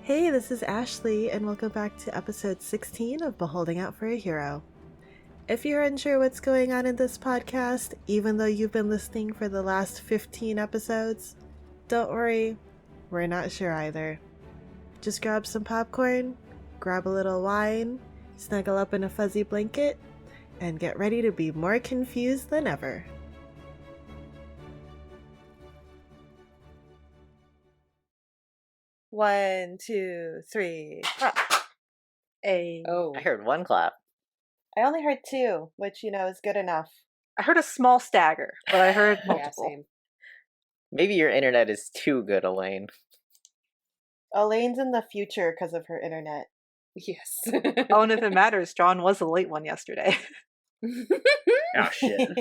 Hey, this is Ashley, and welcome back to episode 16 of Beholding Out for a Hero. If you're unsure what's going on in this podcast, even though you've been listening for the last 15 episodes, don't worry, we're not sure either. Just grab some popcorn, grab a little wine, snuggle up in a fuzzy blanket, and get ready to be more confused than ever. One, two, three, clap. I heard one clap. I only heard two, which, is good enough. I heard a small stagger, but I heard multiple. Yeah, same. Maybe your internet is too good, Elaine. Elaine's in the future because of her internet. Yes. Oh, and if it matters, John was the late one yesterday. Oh, shit.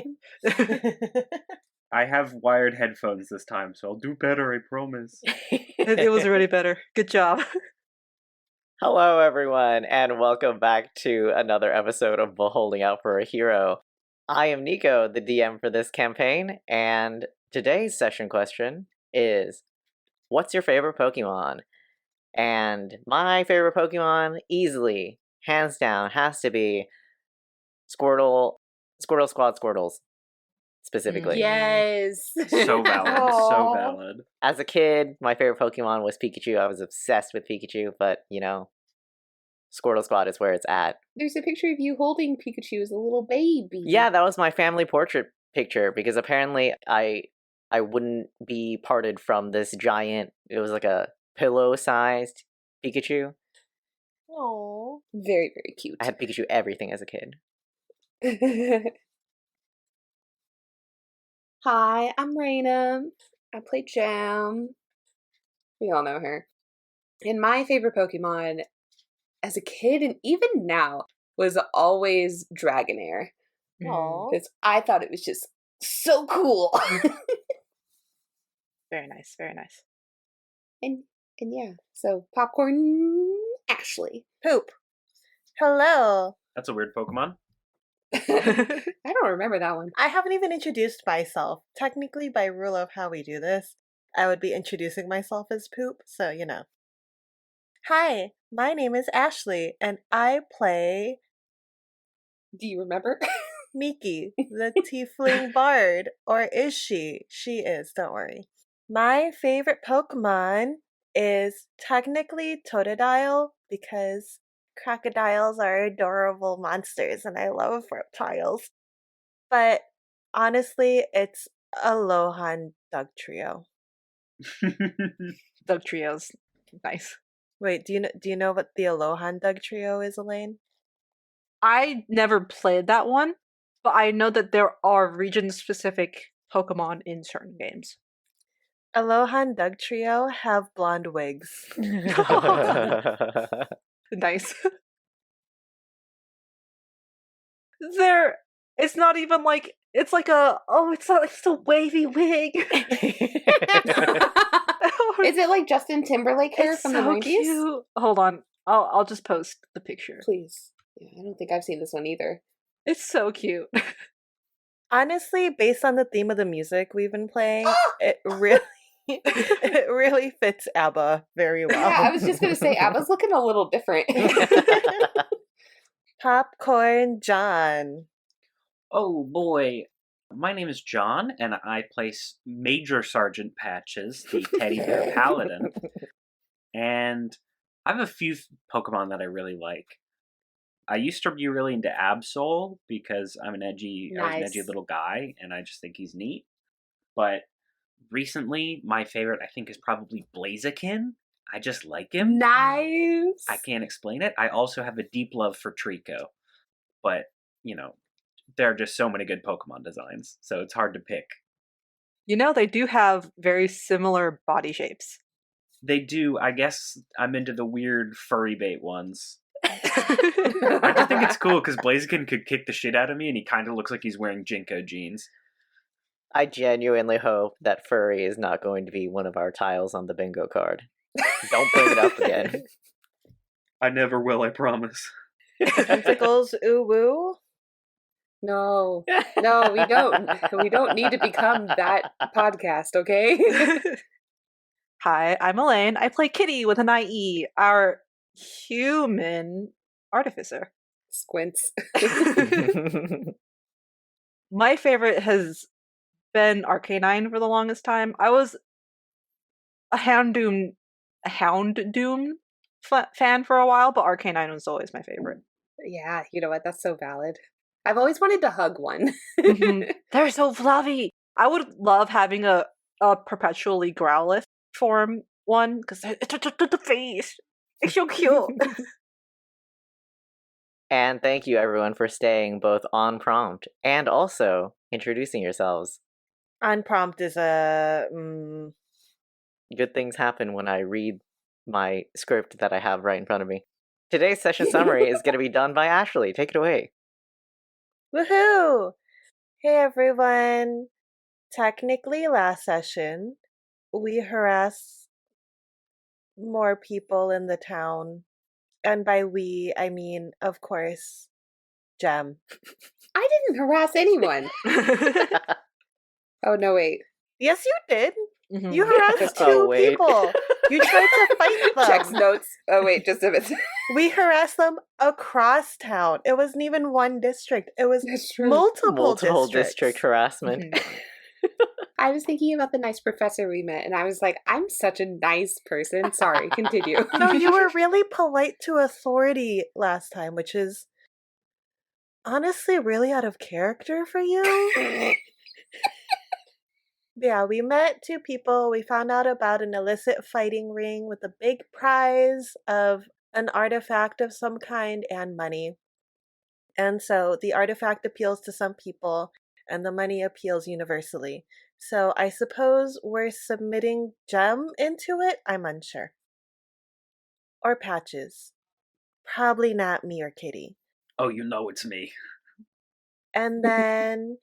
I have wired headphones this time, so I'll do better, I promise. It was already better. Good job. Hello, everyone, and welcome back to another episode of Beholding Out for a Hero. I am Nico, the DM for this campaign, and today's session question is, what's your favorite Pokemon? And my favorite Pokemon, easily, hands down, has to be Squirtle Squad Squirtles, specifically. Yes. So valid, so valid. As a kid, my favorite Pokemon was Pikachu. I was obsessed with Pikachu, but, Squirtle Squad is where it's at. There's a picture of you holding Pikachu as a little baby. Yeah, that was my family portrait picture, because apparently I wouldn't be parted from this giant, it was like a pillow-sized Pikachu. Oh, Very, very cute. I had Pikachu everything as a kid. Hi, I'm Raina. I play Jam. We all know her. And my favorite Pokemon as a kid and even now was always Dragonair. Aw. Because I thought it was just so cool. Very nice, very nice. and yeah, so Popcorn Ashley. Poop. Hello. That's a weird Pokemon. I don't remember that one. I haven't even introduced myself. Technically, by rule of how we do this, I would be introducing myself as Poop, so Hi, my name is Ashley, and I play Do you remember? Miki, the tiefling bard. Or is she? She is, don't worry. My favorite Pokemon is technically Totodile, because crocodiles are adorable monsters and I love reptiles. But honestly, it's Alohan Dugtrio. Dug Trio's nice. Wait, do you know what the Alohan Dugtrio is, Elaine? I never played that one, but I know that there are region-specific Pokemon in certain games. Alohan Dugtrio have blonde wigs. Nice. It's not even like, it's like it's not like just a wavy wig. Is it like Justin Timberlake hair It's from so the 90s? cute. Hold on, I'll just post the picture. Please. Yeah, I don't think I've seen this one either. It's so cute. Honestly, based on the theme of the music we've been playing, it really fits ABBA very well. Yeah, I was just gonna say ABBA's looking a little different. Popcorn John. Oh boy. My name is John, and I play Major Sergeant Patches, the teddy bear paladin. And I have a few Pokemon that I really like. I used to be really into Absol because I was an edgy little guy, and I just think he's neat. But recently, my favorite, I think, is probably Blaziken. I just like him. Nice. I can't explain it. I also have a deep love for Trico. But, there are just so many good Pokemon designs, so it's hard to pick. They do have very similar body shapes. They do. I guess I'm into the weird furry bait ones. I just think it's cool because Blaziken could kick the shit out of me, and he kind of looks like he's wearing Jinko jeans. I genuinely hope that furry is not going to be one of our tiles on the bingo card. Don't bring it up again. I never will, I promise. Tentacles, ooh woo. No, we don't. We don't need to become that podcast, okay? Hi, I'm Elaine. I play Kitty with an IE, our human artificer. Squints. My favorite has been Arcanine for the longest time. I was a Houndoom fan for a while, but Arcanine was always my favorite. Yeah, you know what? That's so valid. I've always wanted to hug one. They're so fluffy. I would love having a perpetually Growlithe form one because it's the face. It's so cute. And thank you everyone for staying both on prompt and also introducing yourselves. On prompt is a Good things happen when I read my script that I have right in front of me. Today's session summary is going to be done by Ashley. Take it away. woohoo! Hey everyone. Technically, last session we harassed more people in the town, and by we I mean, of course, Jem. I didn't harass anyone. Oh, no, wait. Yes, you did. Mhm. You harassed two Oh, wait. people. You tried to fight them. Checks notes. Oh, wait, just a minute. We harassed them across town. It wasn't even one district. It was That's true. multiple District districts. harassment. I was thinking about the nice professor we met, and I was like, I'm such a nice person. Sorry, continue. No, you were really polite to authority last time, which is honestly really out of character for you. Yeah, we met two people. We found out about an illicit fighting ring with a big prize of an artifact of some kind and money. And so the artifact appeals to some people and the money appeals universally. So I suppose we're submitting Gem into it? I'm unsure. Or Patches. Probably not me or Kitty. Oh, you know it's me. And then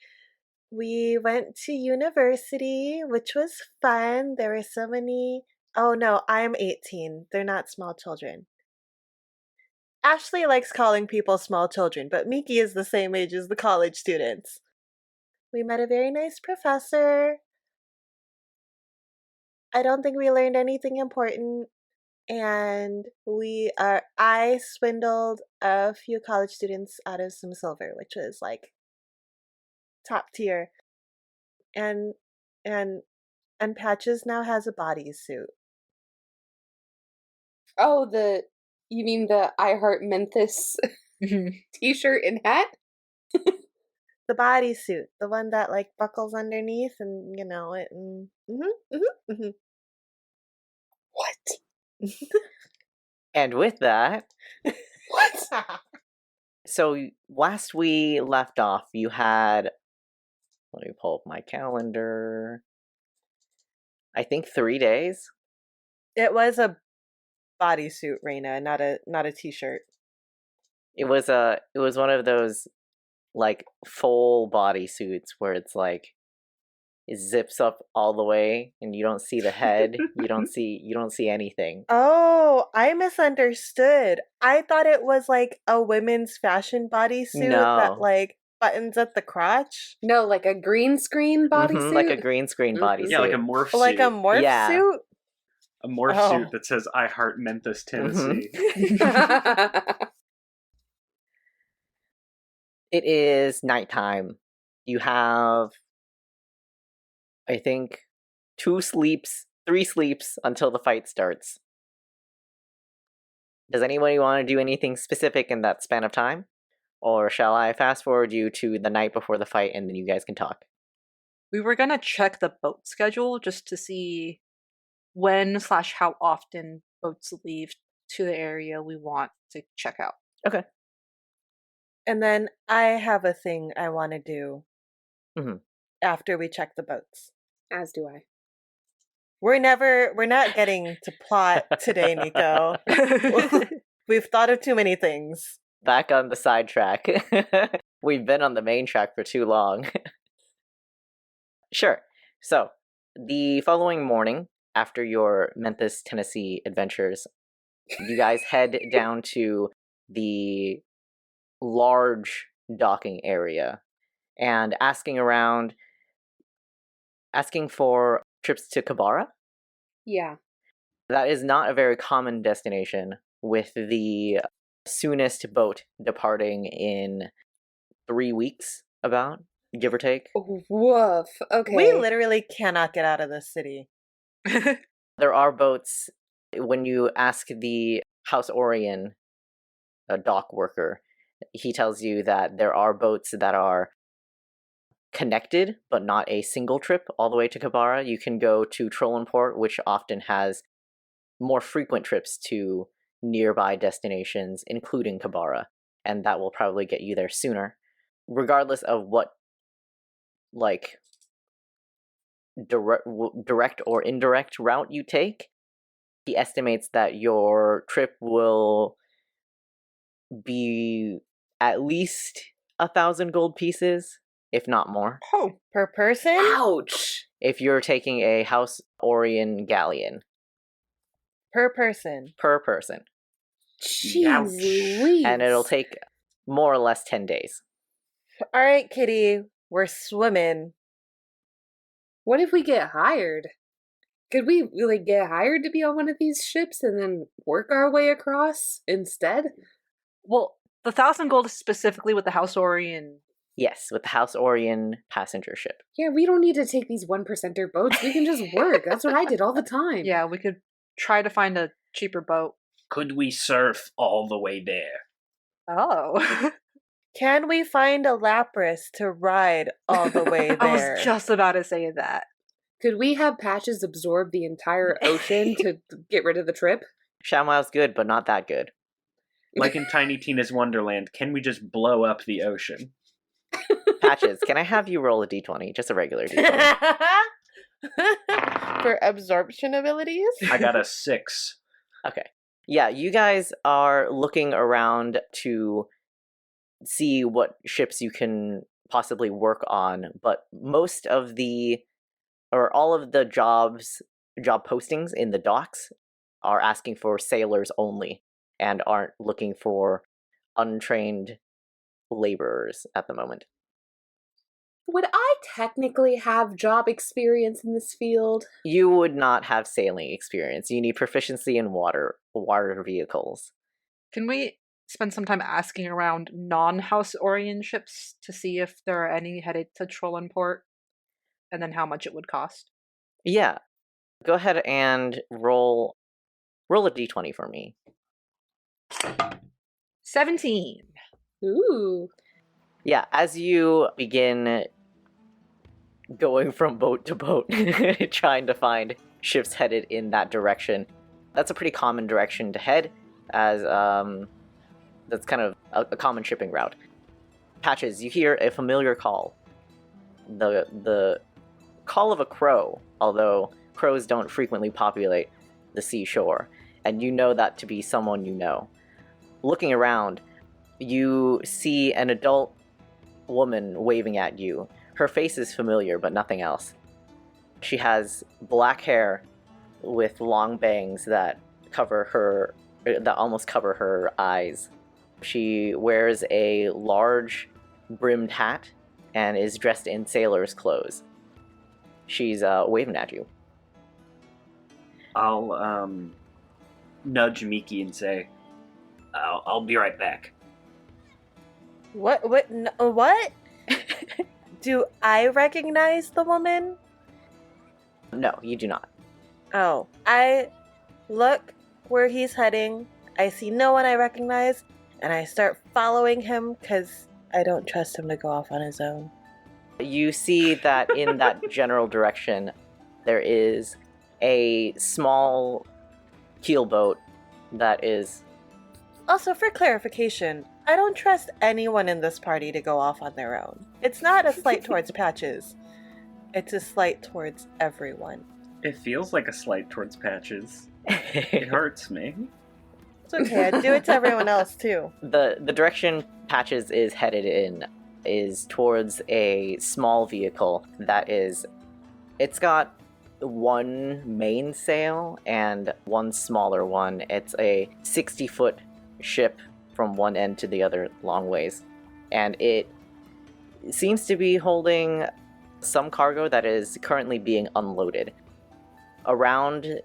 we went to university, which was fun. There were so many. Oh no, I'm 18. They're not small children. Ashley likes calling people small children, but Miki is the same age as the college students. We met a very nice professor. I don't think we learned anything important. And I swindled a few college students out of some silver, which was like top tier. And and Patches now has a bodysuit. Oh, you mean the I Heart Menthis t-shirt and hat? The bodysuit, the one that like buckles underneath, and it. What? And with that, What? so last we left off, you had. Let me pull up my calendar. I think 3 days. It was a bodysuit, Reina, not a t-shirt. It was one of those like full body suits where it's like it zips up all the way and you don't see the head, you don't see anything. Oh, I misunderstood. I thought it was like a women's fashion bodysuit that No. like buttons at the crotch. No, like a green screen bodysuit? Like a green screen bodysuit. Yeah, like a morph Like a suit. morph Yeah. suit? A morph Oh. suit that says I Heart Memphis, Tennessee. It is nighttime. You have, I think, 3 sleeps until the fight starts. Does anybody want to do anything specific in that span of time? Or shall I fast forward you to the night before the fight and then you guys can talk? We were gonna check the boat schedule just to see when/how often boats leave to the area we want to check out. Okay. And then I have a thing I want to do after we check the boats. As do I. We're not getting to plot today, Nico. We've thought of too many things. Back on the sidetrack. We've been on the main track for too long. Sure. So, the following morning, after your Memphis, Tennessee adventures, you guys head down to the large docking area and asking for trips to Kabara. Yeah. That is not a very common destination, with the soonest boat departing in 3 weeks, about, give or take. Woof. Okay. We literally cannot get out of this city. There are boats. When you ask the House Orion, a dock worker, he tells you that there are boats that are connected, but not a single trip all the way to Kabara. You can go to Trollenport, which often has more frequent trips to nearby destinations, including Kabara, and that will probably get you there sooner. Regardless of what, like, direct or indirect route you take, he estimates that your trip will be at least 1,000 gold pieces, if not more. Oh, per person? Ouch. If you're taking a House Orion galleon. Per person. Per person. Jeez Ouch. Louise. And it'll take more or less 10 days. All right, Kitty, we're swimming. What if we get hired? Could we really get hired to be on one of these ships and then work our way across instead? Well, the 1,000 gold is specifically with the House Orion. Yes, with the House Orion passenger ship. Yeah, we don't need to take these 1%er boats. We can just work. That's what I did all the time. Yeah, we could try to find a cheaper boat. Could we surf all the way there? Oh. Can we find a Lapras to ride all the way there? I was just about to say that. Could we have Patches absorb the entire ocean to get rid of the trip? ShamWow's good, but not that good. Like in Tiny Tina's Wonderland, can we just blow up the ocean? Patches, can I have you roll a d20? Just a regular d20. For absorption abilities? I got a 6. Okay. Yeah, you guys are looking around to see what ships you can possibly work on, but most of all of the job postings in the docks are asking for sailors only and aren't looking for untrained laborers at the moment. Would I technically have job experience in this field? You would not have sailing experience. You need proficiency in water vehicles. Can we spend some time asking around non-House Orion ships to see if there are any headed to Trollenport? And then how much it would cost? Yeah. Go ahead and roll a d20 for me. 17. Ooh. Yeah, as you begin going from boat to boat, trying to find ships headed in that direction, that's a pretty common direction to head, as that's kind of a common shipping route. Patches, you hear a familiar call. The call of a crow, although crows don't frequently populate the seashore, and you know that to be someone you know. Looking around, you see an adult woman waving at you. Her face is familiar, but nothing else. She has black hair with long bangs that almost cover her eyes. She wears a large brimmed hat and is dressed in sailor's clothes. She's waving at you. I'll nudge Miki and say, I'll be right back. What? What? Do I recognize the woman? No, you do not. Oh, I look where he's heading. I see no one I recognize, and I start following him because I don't trust him to go off on his own. You see that in that general direction, there is a small keelboat that is... Also, for clarification, I don't trust anyone in this party to go off on their own. It's not a slight towards Patches. It's a slight towards everyone. It feels like a slight towards Patches. It hurts me. It's okay, I do it to everyone else too. The direction Patches is headed in is towards a small vehicle that is... It's got one mainsail and one smaller one. It's a 60-foot ship from one end to the other long ways. And it seems to be holding some cargo that is currently being unloaded. Around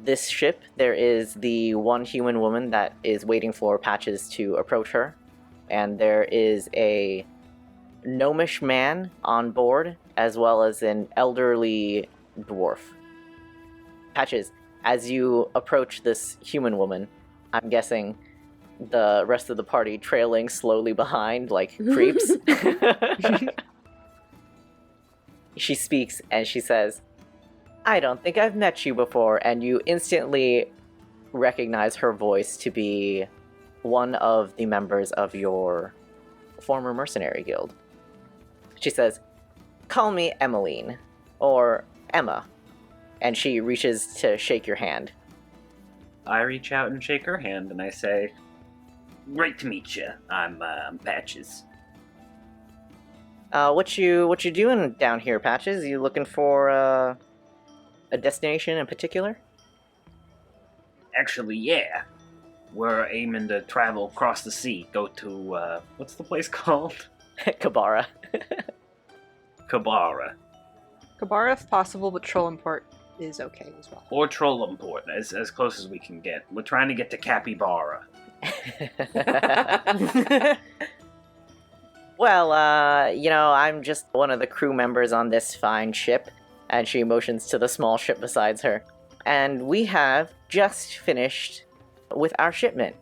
this ship, there is the one human woman that is waiting for Patches to approach her, and there is a gnomish man on board, as well as an elderly dwarf. Patches, as you approach this human woman, I'm guessing the rest of the party trailing slowly behind like creeps. She speaks and she says, "I don't think I've met you before," and you instantly recognize her voice to be one of the members of your former mercenary guild. She says, "Call me Emmeline, or Emma," and she reaches to shake your hand. I reach out and shake her hand, and I say, "Great to meet you. I'm Patches." What you doing down here, Patches? You looking for a destination in particular? Actually, yeah. We're aiming to travel across the sea. Go to, what's the place called? Kabara. Kabara. Kabara if possible, but Trollimport is okay as well. Or Trollimport, as close as we can get. We're trying to get to Capybara. Well, I'm just one of the crew members on this fine ship, and she motions to the small ship beside her. And we have just finished with our shipment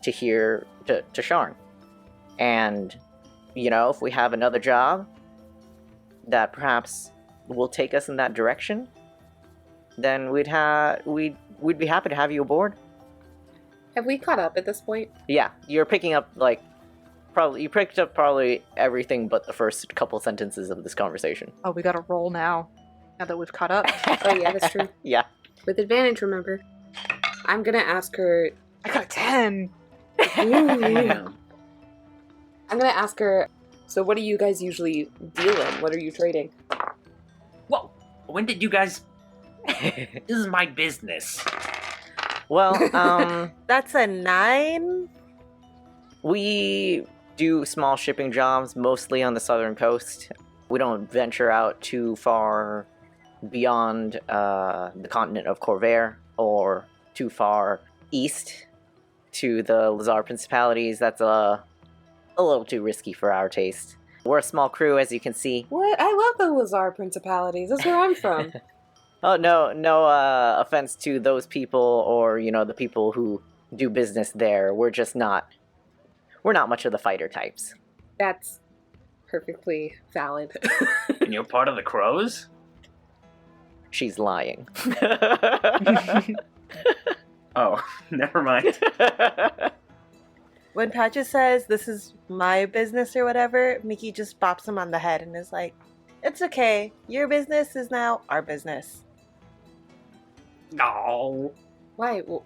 to Sharn. And, if we have another job that perhaps will take us in that direction, then we'd be happy to have you aboard. Have we caught up at this point? Yeah, you're picking up, you picked up probably everything but the first couple sentences of this conversation. Oh, we gotta roll now that we've caught up. Oh yeah, that's true. Yeah. With advantage, remember. I'm gonna ask her... I got a 10! Damn. I'm gonna ask her, so what do you guys usually deal in? What are you trading? Whoa! When did you guys... This is my business. Well, That's a 9? we do small shipping jobs mostly on the southern coast. We don't venture out too far beyond the continent of Corvair or too far east to the Lazar Principalities. That's a little too risky for our taste. We're a small crew, as you can see. What? I love the Lazar Principalities. That's where I'm from. Oh, no offense to those people or, the people who do business there. We're not much of the fighter types. That's perfectly valid. And you're part of the Crows? She's lying. Oh, never mind. When Patches says, "This is my business," or whatever, Mickey just bops him on the head and is like, "It's okay. Your business is now our business." No. Why? Well,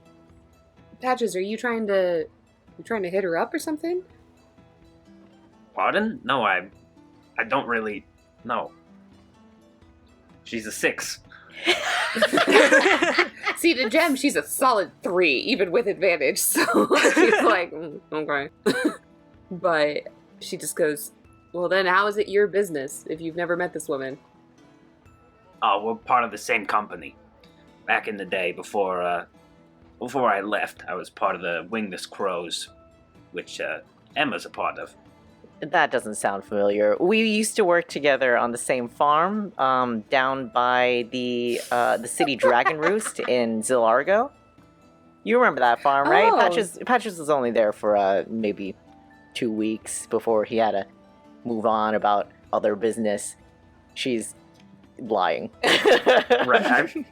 Patches, are you trying to hit her up or something? Pardon? No, I don't really... No. She's a 6. See, to Jem, she's a solid 3, even with advantage, so she's like, okay. But she just goes, "Well then, how is it your business if you've never met this woman?" Oh, we're part of the same company. Back in the day, before I left, I was part of the Wingless Crows, which Emma's a part of. That doesn't sound familiar. We used to work together on the same farm, down by the city Dragon Roost in Zilargo. You remember that farm, right? Oh. Patches was only there for maybe 2 weeks before he had to move on about other business. She's lying. Right.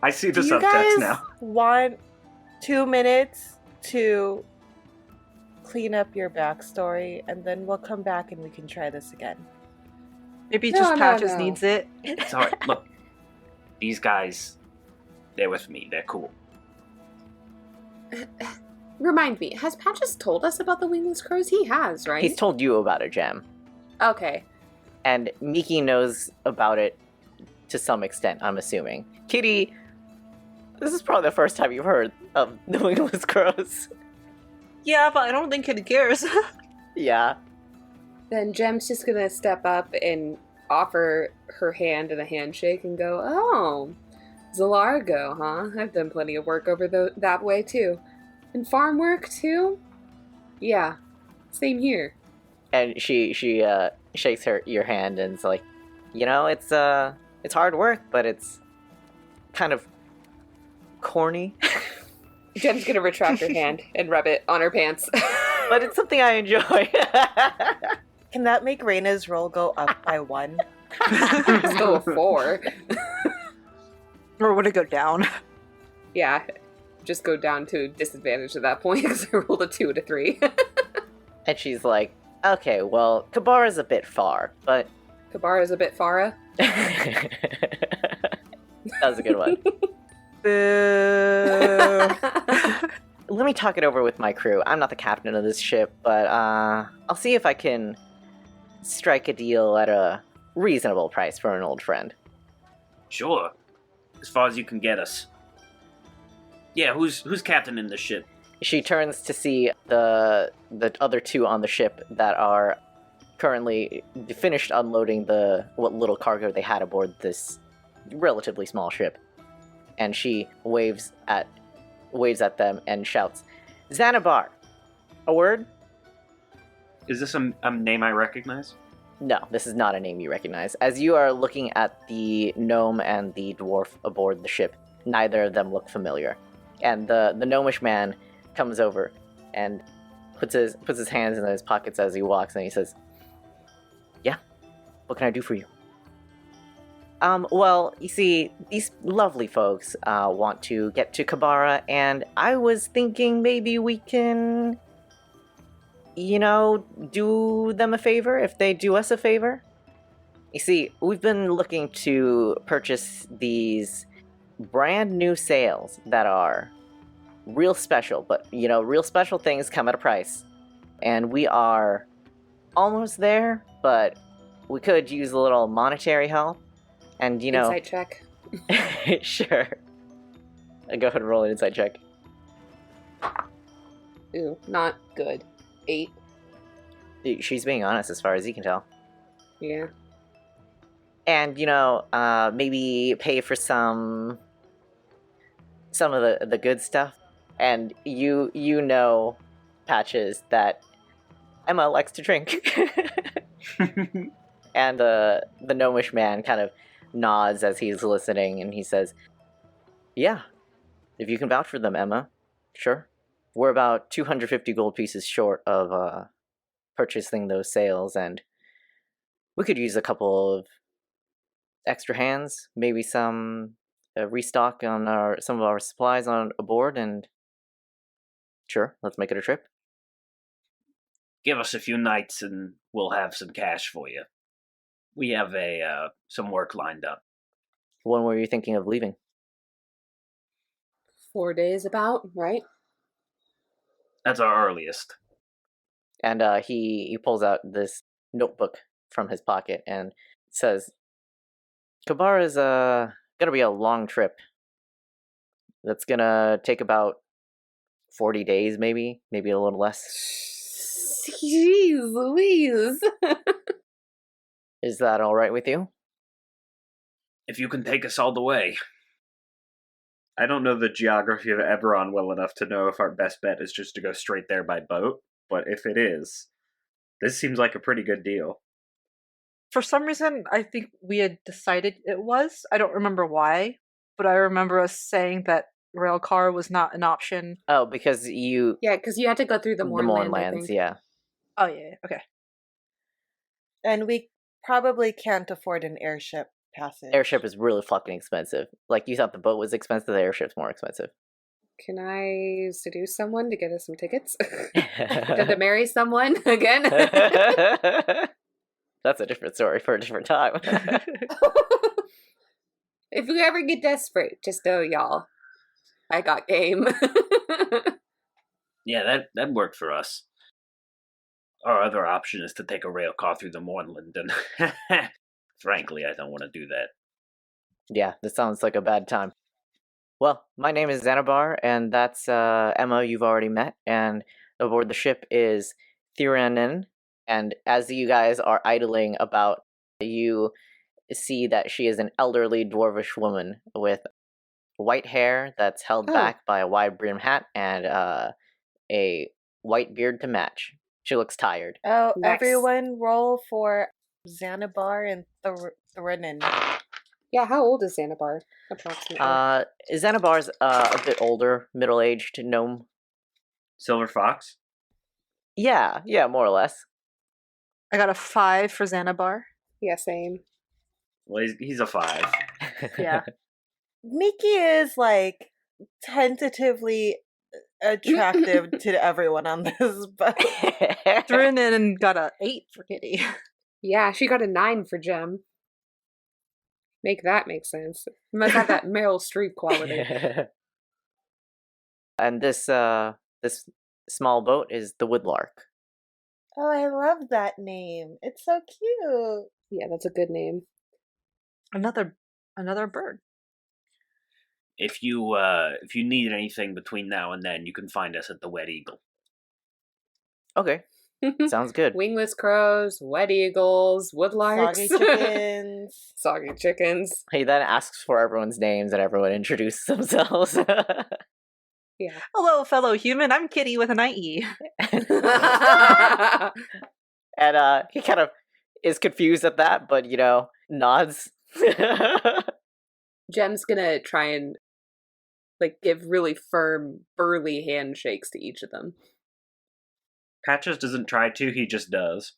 I see the Do you subtext guys now. want 2 minutes to clean up your backstory, and then we'll come back and we can try this again? Maybe No, just no, Patches no. needs it. It's alright. Look, these guys, they're with me. They're cool. Remind me, has Patches told us about the Wingless Crows? He has, right? He's told you about it, Jem. Okay. And Miki knows about it to some extent, I'm assuming. Kitty, this is probably the first time you've heard of the Wingless Crows. Yeah, but I don't think he cares. Yeah. Then Jem's just gonna step up and offer her hand in a handshake and go, "Oh, Zalargo, huh? I've done plenty of work over that way, too. And farm work, too? Yeah, same here. And she shakes your hand and is like, it's hard work, but it's kind of corny. Jem's gonna retract her hand and rub it on her pants. But it's something I enjoy. Can that make Raina's roll go up by 1? Still a 4. Or would it go down? Yeah, just go down to disadvantage at that point because I rolled a 2 and a 3. And she's like, okay, well, Kabara's a bit far, but... Kabara's a bit fara. That was a good one. Boo. Let me talk it over with my crew. I'm not the captain of this ship, but I'll see if I can strike a deal at a reasonable price for an old friend. Sure. As far as you can get us. Yeah, who's captain in the ship? She turns to see the other two on the ship that are currently finished unloading what little cargo they had aboard this relatively small ship. And she waves at them and shouts, "Xanabar! A word?" Is this a name I recognize? No, this is not a name you recognize. As you are looking at the gnome and the dwarf aboard the ship, neither of them look familiar. And the gnomish man comes over and puts his hands in his pockets as he walks, and he says, "Yeah, what can I do for you?" Well, you see, these lovely folks want to get to Kabara, and I was thinking maybe we can, do them a favor if they do us a favor. You see, we've been looking to purchase these brand new sails that are real special, but, real special things come at a price. And we are almost there, but we could use a little monetary help. And, Insight check. Sure. Go ahead and roll an insight check. Ooh, not good. 8. She's being honest as far as you can tell. Yeah. And, maybe pay for some of the good stuff. And you know, Patches, that Emma likes to drink. And the gnomish man kind of nods as he's listening, and he says, "Yeah, if you can vouch for them, Emma, sure. We're about 250 gold pieces short of purchasing those sails, and we could use a couple of extra hands, maybe some restock on some of our supplies on aboard, and sure, let's make it a trip." Give us a few nights and we'll have some cash for you. We have some work lined up. When were you thinking of leaving? 4 days about, right? That's our earliest. And he pulls out this notebook from his pocket and says, "Kabara's gonna be a long trip. That's gonna take about 40 days, maybe a little less." Jeez Louise. Is that all right with you? If you can take us all the way. I don't know the geography of Eberron well enough to know if our best bet is just to go straight there by boat, but if it is, this seems like a pretty good deal. For some reason, I think we had decided it was. I don't remember why, but I remember us saying that rail car was not an option. Oh, because you... Yeah, because you had to go through the Mournlands, yeah. Oh, yeah, okay. And we probably can't afford an airship passage. Airship is really fucking expensive. Like, you thought the boat was expensive, the airship's more expensive. Can I seduce someone to get us some tickets? To marry someone again? That's a different story for a different time. If you ever get desperate, just know, y'all, I got game. Yeah, that worked for us. Our other option is to take a rail car through the Mournland, and frankly, I don't want to do that. Yeah, this sounds like a bad time. Well, my name is Xanabar, and that's Emma you've already met, and aboard the ship is Thiranin, and as you guys are idling about, you see that she is an elderly dwarvish woman with white hair that's held Oh. back by a wide brim hat and a white beard to match. She looks tired. Oh, Nice. everyone roll for Xanabar and Threnin. Yeah, how old is Xanabar, approximately? Xanabar's a bit older, middle-aged gnome. Silver Fox? Yeah, more or less. I got a 5 for Xanabar. Yeah, same. Well, he's a 5. Yeah. Mickey is like tentatively attractive to everyone on this boat. Threw in and got a 8 for Kitty. Yeah, she got a 9 for Gem. Make that make sense. You must have that Meryl Streep quality. And this small boat is the Woodlark. Oh, I love that name. It's so cute. Yeah, that's a good name. Another bird. If you need anything between now and then, you can find us at the Wet Eagle. Okay, sounds good. Wingless crows, wet eagles, woodlarks. Soggy chickens. Soggy chickens. He then asks for everyone's names and everyone introduces themselves. Yeah. Hello, fellow human. I'm Kitty with an IE. And he kind of is confused at that, but nods. Gem's gonna try and give really firm, burly handshakes to each of them. Patches doesn't try to, he just does.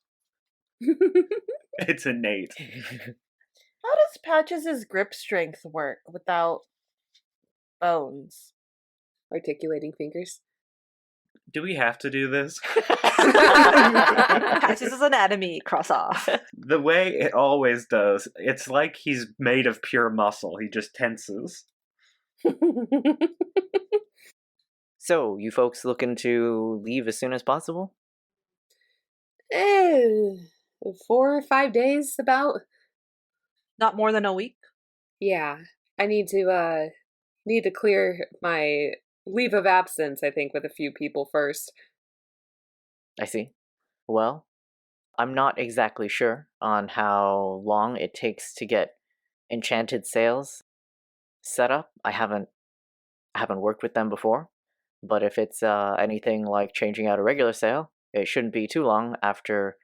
It's innate. How does Patches' grip strength work without bones? Articulating fingers. Do we have to do this? Patches' anatomy, cross off. The way it always does, it's like he's made of pure muscle. He just tenses. So, you folks looking to leave as soon as possible? 4 or 5 days, about. Not more than a week. Yeah, I need to clear my leave of absence, I think, with a few people first. I see. Well, I'm not exactly sure on how long it takes to get enchanted sails set up. I haven't worked with them before, but if it's anything like changing out a regular sail, it shouldn't be too long after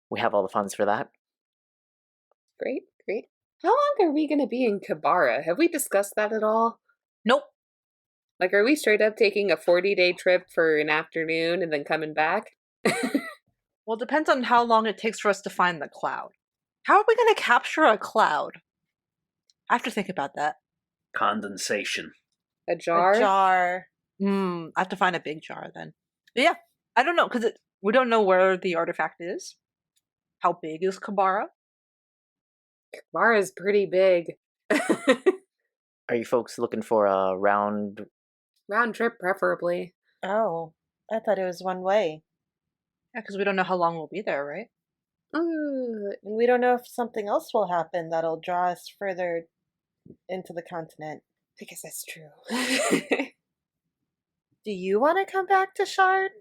we have all the funds for that. Great. How long are we going to be in Kabara? Have we discussed that at all? Nope. Are we straight up taking a 40-day trip for an afternoon and then coming back? Well, it depends on how long it takes for us to find the cloud. How are we going to capture a cloud? I have to think about that. Condensation. A jar? A jar. I have to find a big jar then. But yeah, I don't know, because we don't know where the artifact is. How big is Kabara? Kabara's pretty big. Are you folks looking for a round? Round trip, preferably. Oh, I thought it was one way. Yeah, because we don't know how long we'll be there, right? And we don't know if something else will happen that'll draw us further into the continent. I guess that's true. Do you want to come back to Shard?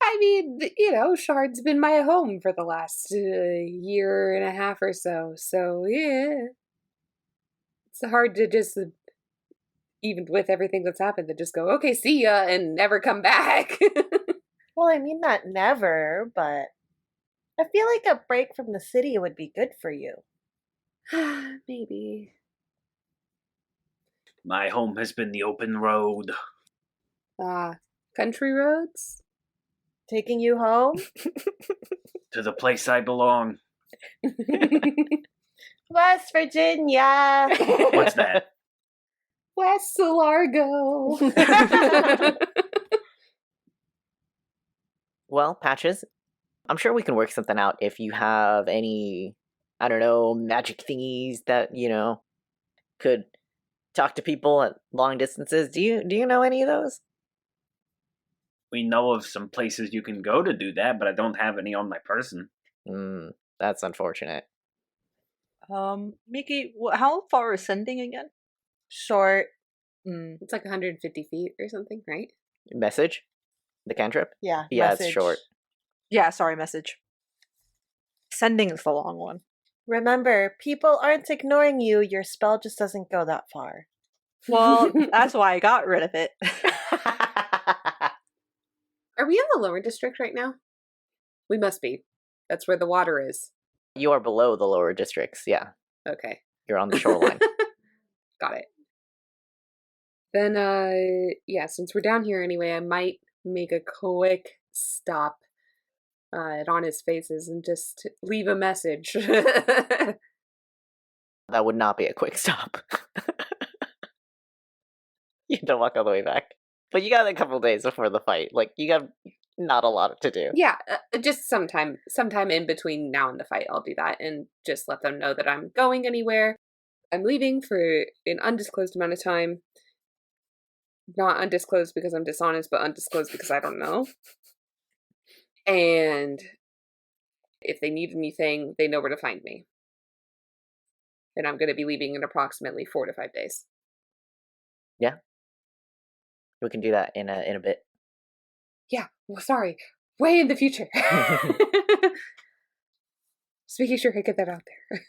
I mean, Shard's been my home for the last year and a half or so. So, yeah. It's hard to just, even with everything that's happened, to just go, okay, see ya, and never come back. Well, I mean, not never, but I feel like a break from the city would be good for you. Maybe. My home has been the open road. Country roads? Taking you home? To the place I belong. West Virginia! What's that? West Largo. Well, Patches, I'm sure we can work something out if you have any, I don't know, magic thingies that, could talk to people at long distances. Do you know any of those? We know of some places you can go to do that, but I don't have any on my person. That's unfortunate. Miki, how far is sending again? Short. It's 150 feet or something, right? Message? The cantrip? Yeah, Yeah, message. it's short. Yeah, sorry, message. Sending is the long one. Remember, people aren't ignoring you. Your spell just doesn't go that far. Well, that's why I got rid of it. Are we in the lower district right now? We must be. That's where the water is. You are below the lower districts, yeah. Okay. You're on the shoreline. Got it. Then, yeah, since we're down here anyway, I might make a quick stop at Honest Faces and just leave a message. That would not be a quick stop. You have to walk all the way back. But you got a couple days before the fight. Like, you got not a lot to do. Yeah, just sometime in between now and the fight, I'll do that and just let them know that I'm going anywhere. I'm leaving for an undisclosed amount of time. Not undisclosed because I'm dishonest, but undisclosed because I don't know. And if they need anything, they know where to find me. And I'm going to be leaving in approximately 4 to 5 days. Yeah. We can do that in a bit. Yeah, well, sorry. Way in the future. Just making sure I get that out there.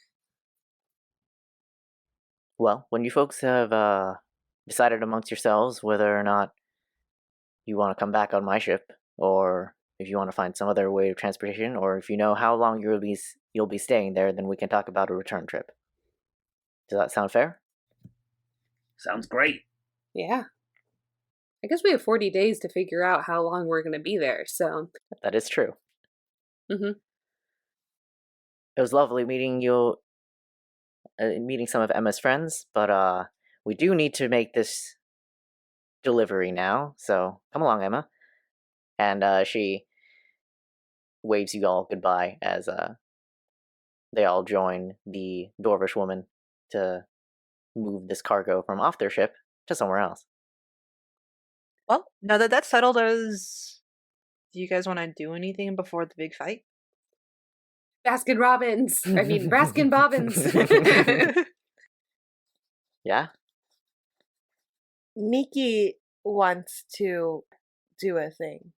Well, when you folks have decided amongst yourselves whether or not you want to come back on my ship, or if you want to find some other way of transportation, or if you know how long you'll be staying there, then we can talk about a return trip. Does that sound fair? Sounds great. Yeah. I guess we have 40 days to figure out how long we're going to be there, so. That is true. Mm-hmm. It was lovely meeting you, meeting some of Emma's friends, but we do need to make this delivery now, so come along, Emma. And she waves you all goodbye as they all join the Dwarvish woman to move this cargo from off their ship to somewhere else. Well, now that that's settled, do you guys want to do anything before the big fight? Baskin Robbins. I mean, Baskin Bobbins. Yeah? Miki wants to do a thing.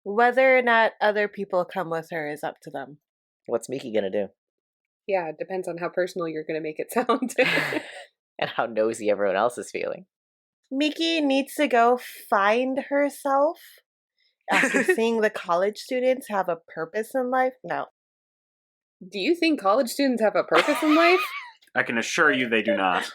Whether or not other people come with her is up to them. What's Miki gonna do? Yeah, it depends on how personal you're going to make it sound. And how nosy everyone else is feeling. Miki needs to go find herself after seeing the college students have a purpose in life. No. Do you think college students have a purpose in life? I can assure you they do not.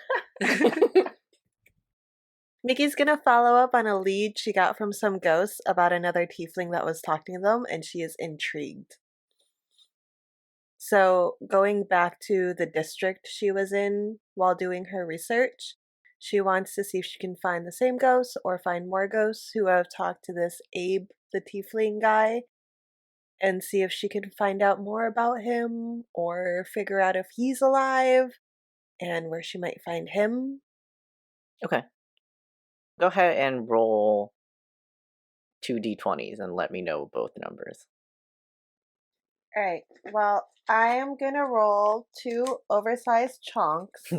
Miki's gonna follow up on a lead she got from some ghosts about another tiefling that was talking to them, and she is intrigued. So, going back to the district she was in while doing her research, she wants to see if she can find the same ghosts or find more ghosts who have talked to this Abe, the tiefling guy, and see if she can find out more about him or figure out if he's alive and where she might find him. Okay. Go ahead and roll 2 d20s and let me know both numbers. Alright, well, I am gonna roll 2 oversized chunks.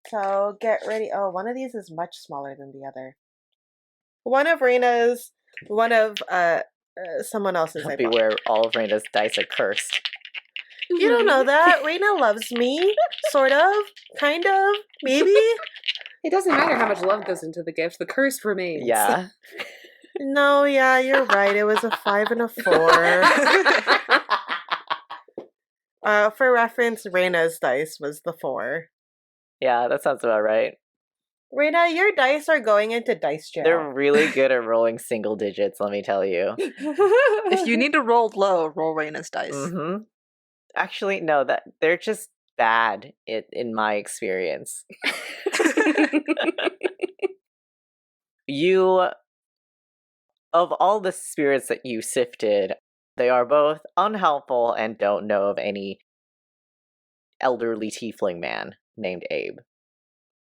So get ready. Oh, one of these is much smaller than the other. One of Reina's, one of someone else's. Beware, all of Reina's dice are cursed. You don't know that. Reina loves me. Sort of. Kind of. Maybe. It doesn't matter how much love goes into the gift. The curse remains. Yeah. No, yeah, you're right. It was a 5 and a 4. For reference, Reina's dice was the 4. Yeah, that sounds about right. Reina, your dice are going into dice jail. They're really good at rolling single digits, let me tell you. If you need to roll low, roll Reina's dice. Mm-hmm. Actually, no, that they're just bad in my experience. You, of all the spirits that you sifted, they are both unhelpful and don't know of any elderly tiefling man named Abe.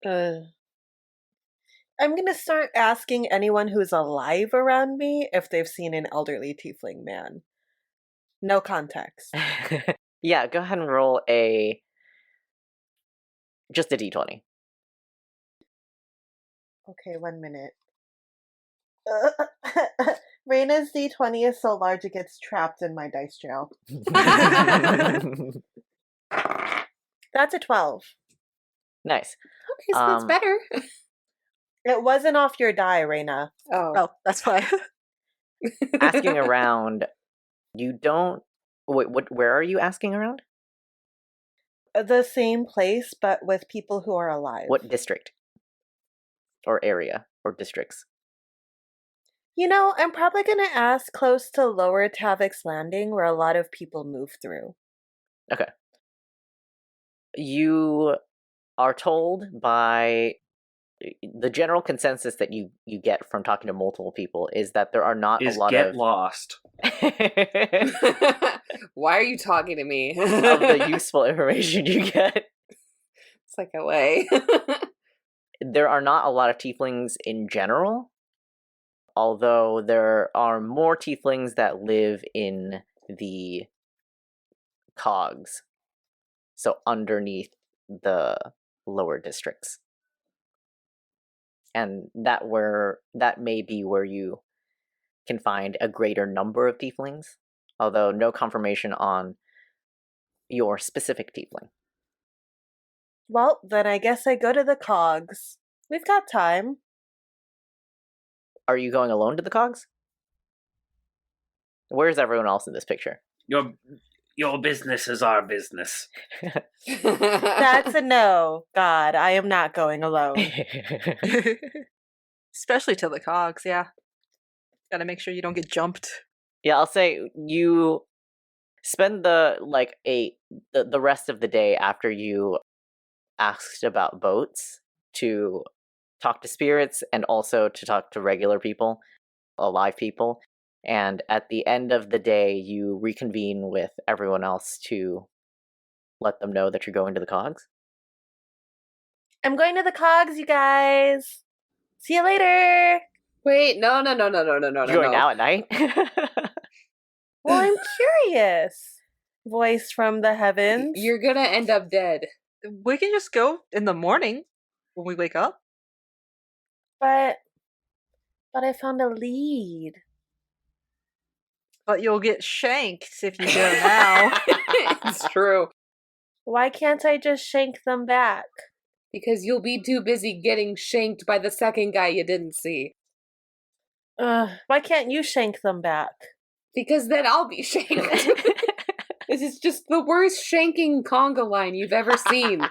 I'm gonna start asking anyone who's alive around me if they've seen an elderly tiefling man. No context. Yeah, go ahead and roll just a d20. Okay, 1 minute. Reina's d20 is so large it gets trapped in my dice jail. That's a 12. Nice. Okay, so that's better. It wasn't off your die, Reina. Oh, that's why. Asking around, you don't... Wait, where are you asking around? The same place, but with people who are alive. What district? Or area? Or districts? You know, I'm probably going to ask close to Lower Tavik's Landing, where a lot of people move through. Okay. You are told by... The general consensus that you get from talking to multiple people is that there are not a lot get lost. Why are you talking to me? of the useful information you get. It's like a way. There are not a lot of tieflings in general, although there are more tieflings that live in the cogs, so underneath the lower districts. And that may be where you can find a greater number of tieflings, although no confirmation on your specific tiefling. Well, then I guess I go to the cogs. We've got time. Are you going alone to the cogs? Where's everyone else in this picture? Your business is our business. That's a no. God, I am not going alone. Especially to the cogs, yeah. Gotta make sure you don't get jumped. Yeah, I'll say you spend the rest of the day after you asked about boats to talk to spirits and also to talk to regular people, alive people. And at the end of the day, you reconvene with everyone else to let them know that you're going to the cogs. I'm going to the cogs, you guys. See you later. Wait, no. You're going now at night? Well, I'm curious. Voice from the heavens. You're gonna end up dead. We can just go in the morning when we wake up. But I found a lead. But you'll get shanked if you go now. It's true. Why can't I just shank them back? Because you'll be too busy getting shanked by the second guy you didn't see. Why can't you shank them back? Because then I'll be shanked. This is just the worst shanking conga line you've ever seen.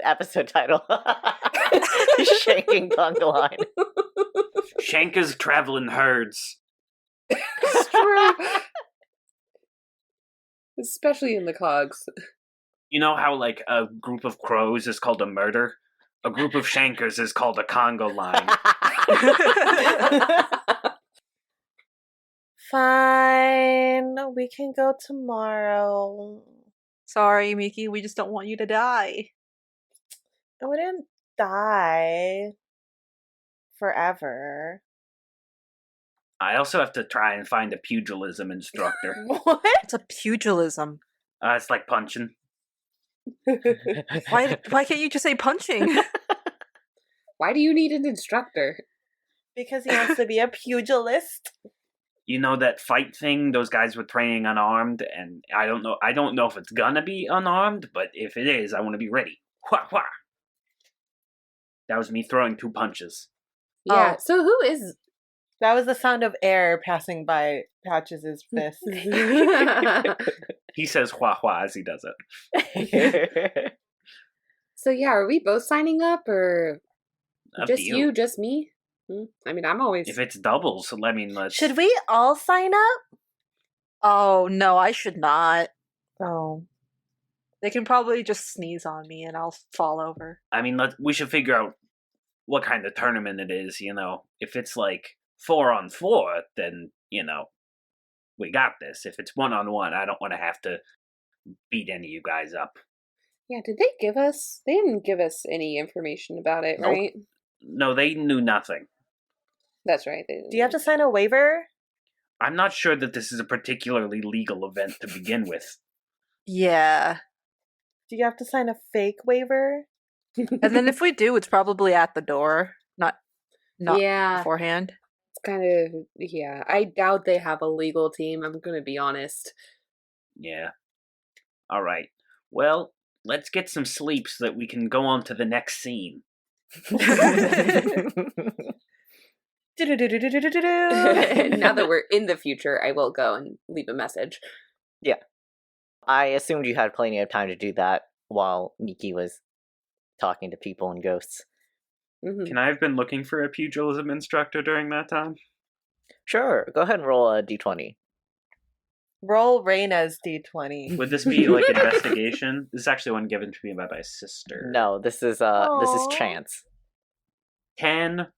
Episode title. Shanking conga line. Shankers travel in herds. It's true. Especially in the cogs. You know how, like, a group of crows is called a murder? A group of shankers is called a Congo line. Fine. We can go tomorrow. Sorry, Miki, we just don't want you to die. I wouldn't die forever. I also have to try and find a pugilism instructor. What? It's a pugilism. It's like punching. Why can't you just say punching? Why do you need an instructor? Because he wants to be a pugilist. You know that fight thing those guys were training unarmed, and I don't know if it's gonna be unarmed, but if it is, I want to be ready. Wha wha. That was me throwing 2 punches. Yeah, Oh. so who is... That was the sound of air passing by Patches' fist. He says wha wha as he does it. So yeah, are we both signing up, or Up just to you, just me? I mean, I'm always... If it's doubles, I mean, let's... Should we all sign up? Oh, no, I should not. Oh. They can probably just sneeze on me and I'll fall over. I mean, we should figure out what kind of tournament it is, you know. If it's like 4-on-4, then, you know, we got this. If it's 1-on-1, I don't want to have to beat any of you guys up. Yeah, did they give us... They didn't give us any information about it, Nope. right? No, they knew nothing. That's right. They didn't. Do you have to sign a waiver? I'm not sure that this is a particularly legal event to begin with. Yeah. Do you have to sign a fake waiver? And then if we do, it's probably at the door, not Yeah, beforehand. it's kind of... Yeah, I doubt they have a legal team, I'm gonna be honest. Yeah. All right. Well, let's get some sleep so that we can go on to the next scene. Now that we're in the future, I will go and leave a message. Yeah. I assumed you had plenty of time to do that while Miki was talking to people and ghosts. Mhm. Can I have been looking for a pugilism instructor during that time? Sure, go ahead and roll a d20. Roll Raina's d20. Would this be like investigation? This is actually one given to me by my sister. No, this is Aw. chance. 10.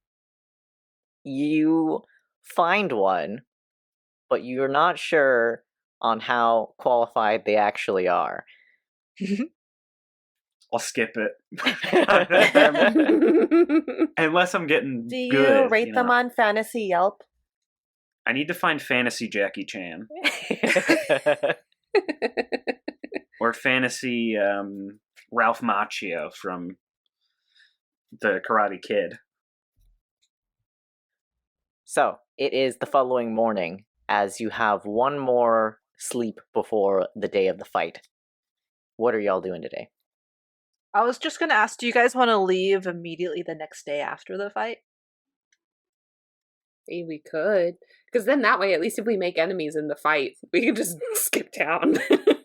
You find one, but you're not sure on how qualified they actually are. I'll skip it. Unless I'm getting Do you good. rate them on Fantasy Yelp? I need to find fantasy Jackie Chan. Or fantasy Ralph Macchio from the Karate Kid. So, it is the following morning, as you have one more sleep before the day of the fight. What are y'all doing today? I was just gonna ask, do you guys want to leave immediately the next day after the fight? Maybe we could. Because then that way, at least if we make enemies in the fight, we can just skip town.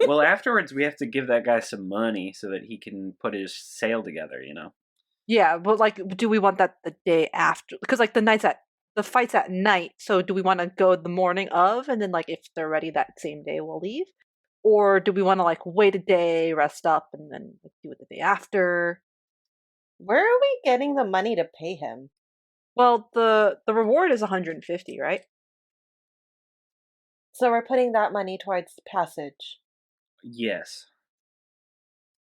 Well, afterwards we have to give that guy some money so that he can put his sail together, you know? Yeah, but like, do we want that the day after? Because like the fight's at night, so do we want to go the morning of, and then like if they're ready that same day, we'll leave? Or do we want to like wait a day, rest up, and then like, do it the day after? Where are we getting the money to pay him? Well, the reward is 150, right? So we're putting that money towards passage. Yes.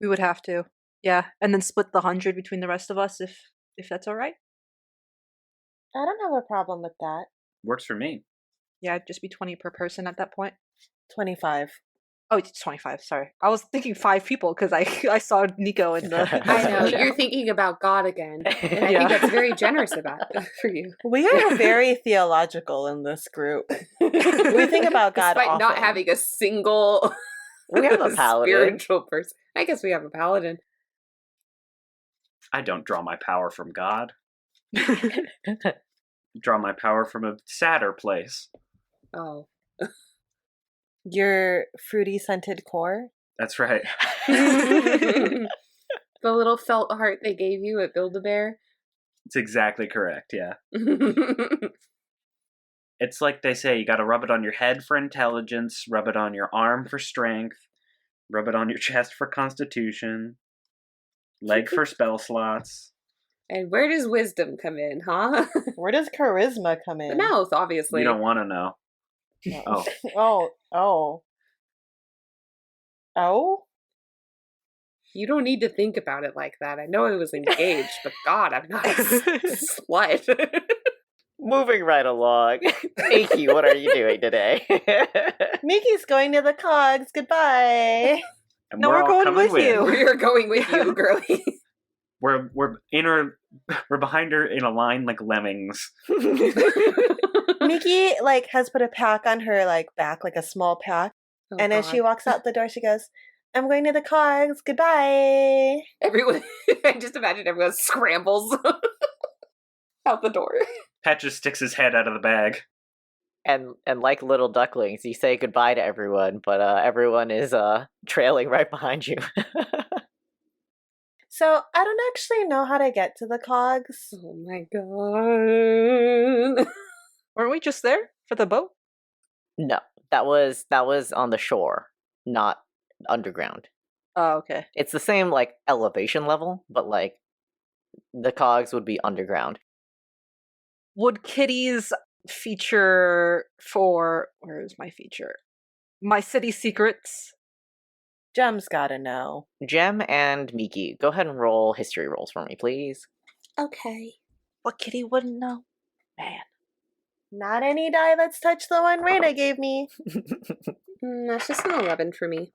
We would have to, yeah, and then split the 100 between the rest of us if that's all right. I don't have a problem with that. Works for me. Yeah, it'd just be 20 per person at that point. 25. Oh, it's 25. Sorry, I was thinking 5 people because I saw Nico in the. I know, you're thinking about God again. And I think that's very generous about for you. We are very theological in this group. We think about God Despite often. not having a single We have a paladin. spiritual person. I guess we have a paladin. I don't draw my power from God. Draw my power from a sadder place. Oh. Your fruity scented core? That's right. The little felt heart they gave you at Build-A-Bear. It's exactly correct, yeah. It's like they say, you gotta rub it on your head for intelligence, rub it on your arm for strength, rub it on your chest for constitution, leg for spell slots. And where does wisdom come in, huh? Where does charisma come The in? mouth, obviously. You don't want to know. Oh. Oh? You don't need to think about it like that. I know I was engaged, but God, I'm not a slut. Moving right along. Miki, what are you doing today? Miki's going to the cogs. Goodbye. And No, we're we're all going coming with you. We're going with you, girlie. We're behind her in a line like lemmings. Miki has put a pack on her back, like a small pack. Oh, and as she God. walks out the door, she goes, I'm going to the cogs. Goodbye. Everyone, I just imagine everyone scrambles out the door. Pat just sticks his head out of the bag. And like little ducklings, you say goodbye to everyone, but everyone is trailing right behind you. So I don't actually know how to get to the cogs. Oh my God. Weren't we just there for the boat? No, that was on the shore, not underground. Oh, okay. It's the same elevation level, but the cogs would be underground. Would Kitty's feature for where is my feature? My city secrets. Jem's gotta know. Jem and Miki, go ahead and roll history rolls for me, please. Okay. What Kitty wouldn't know? Man. Not any die that's touched the one Raina gave me. That's just an 11 for me.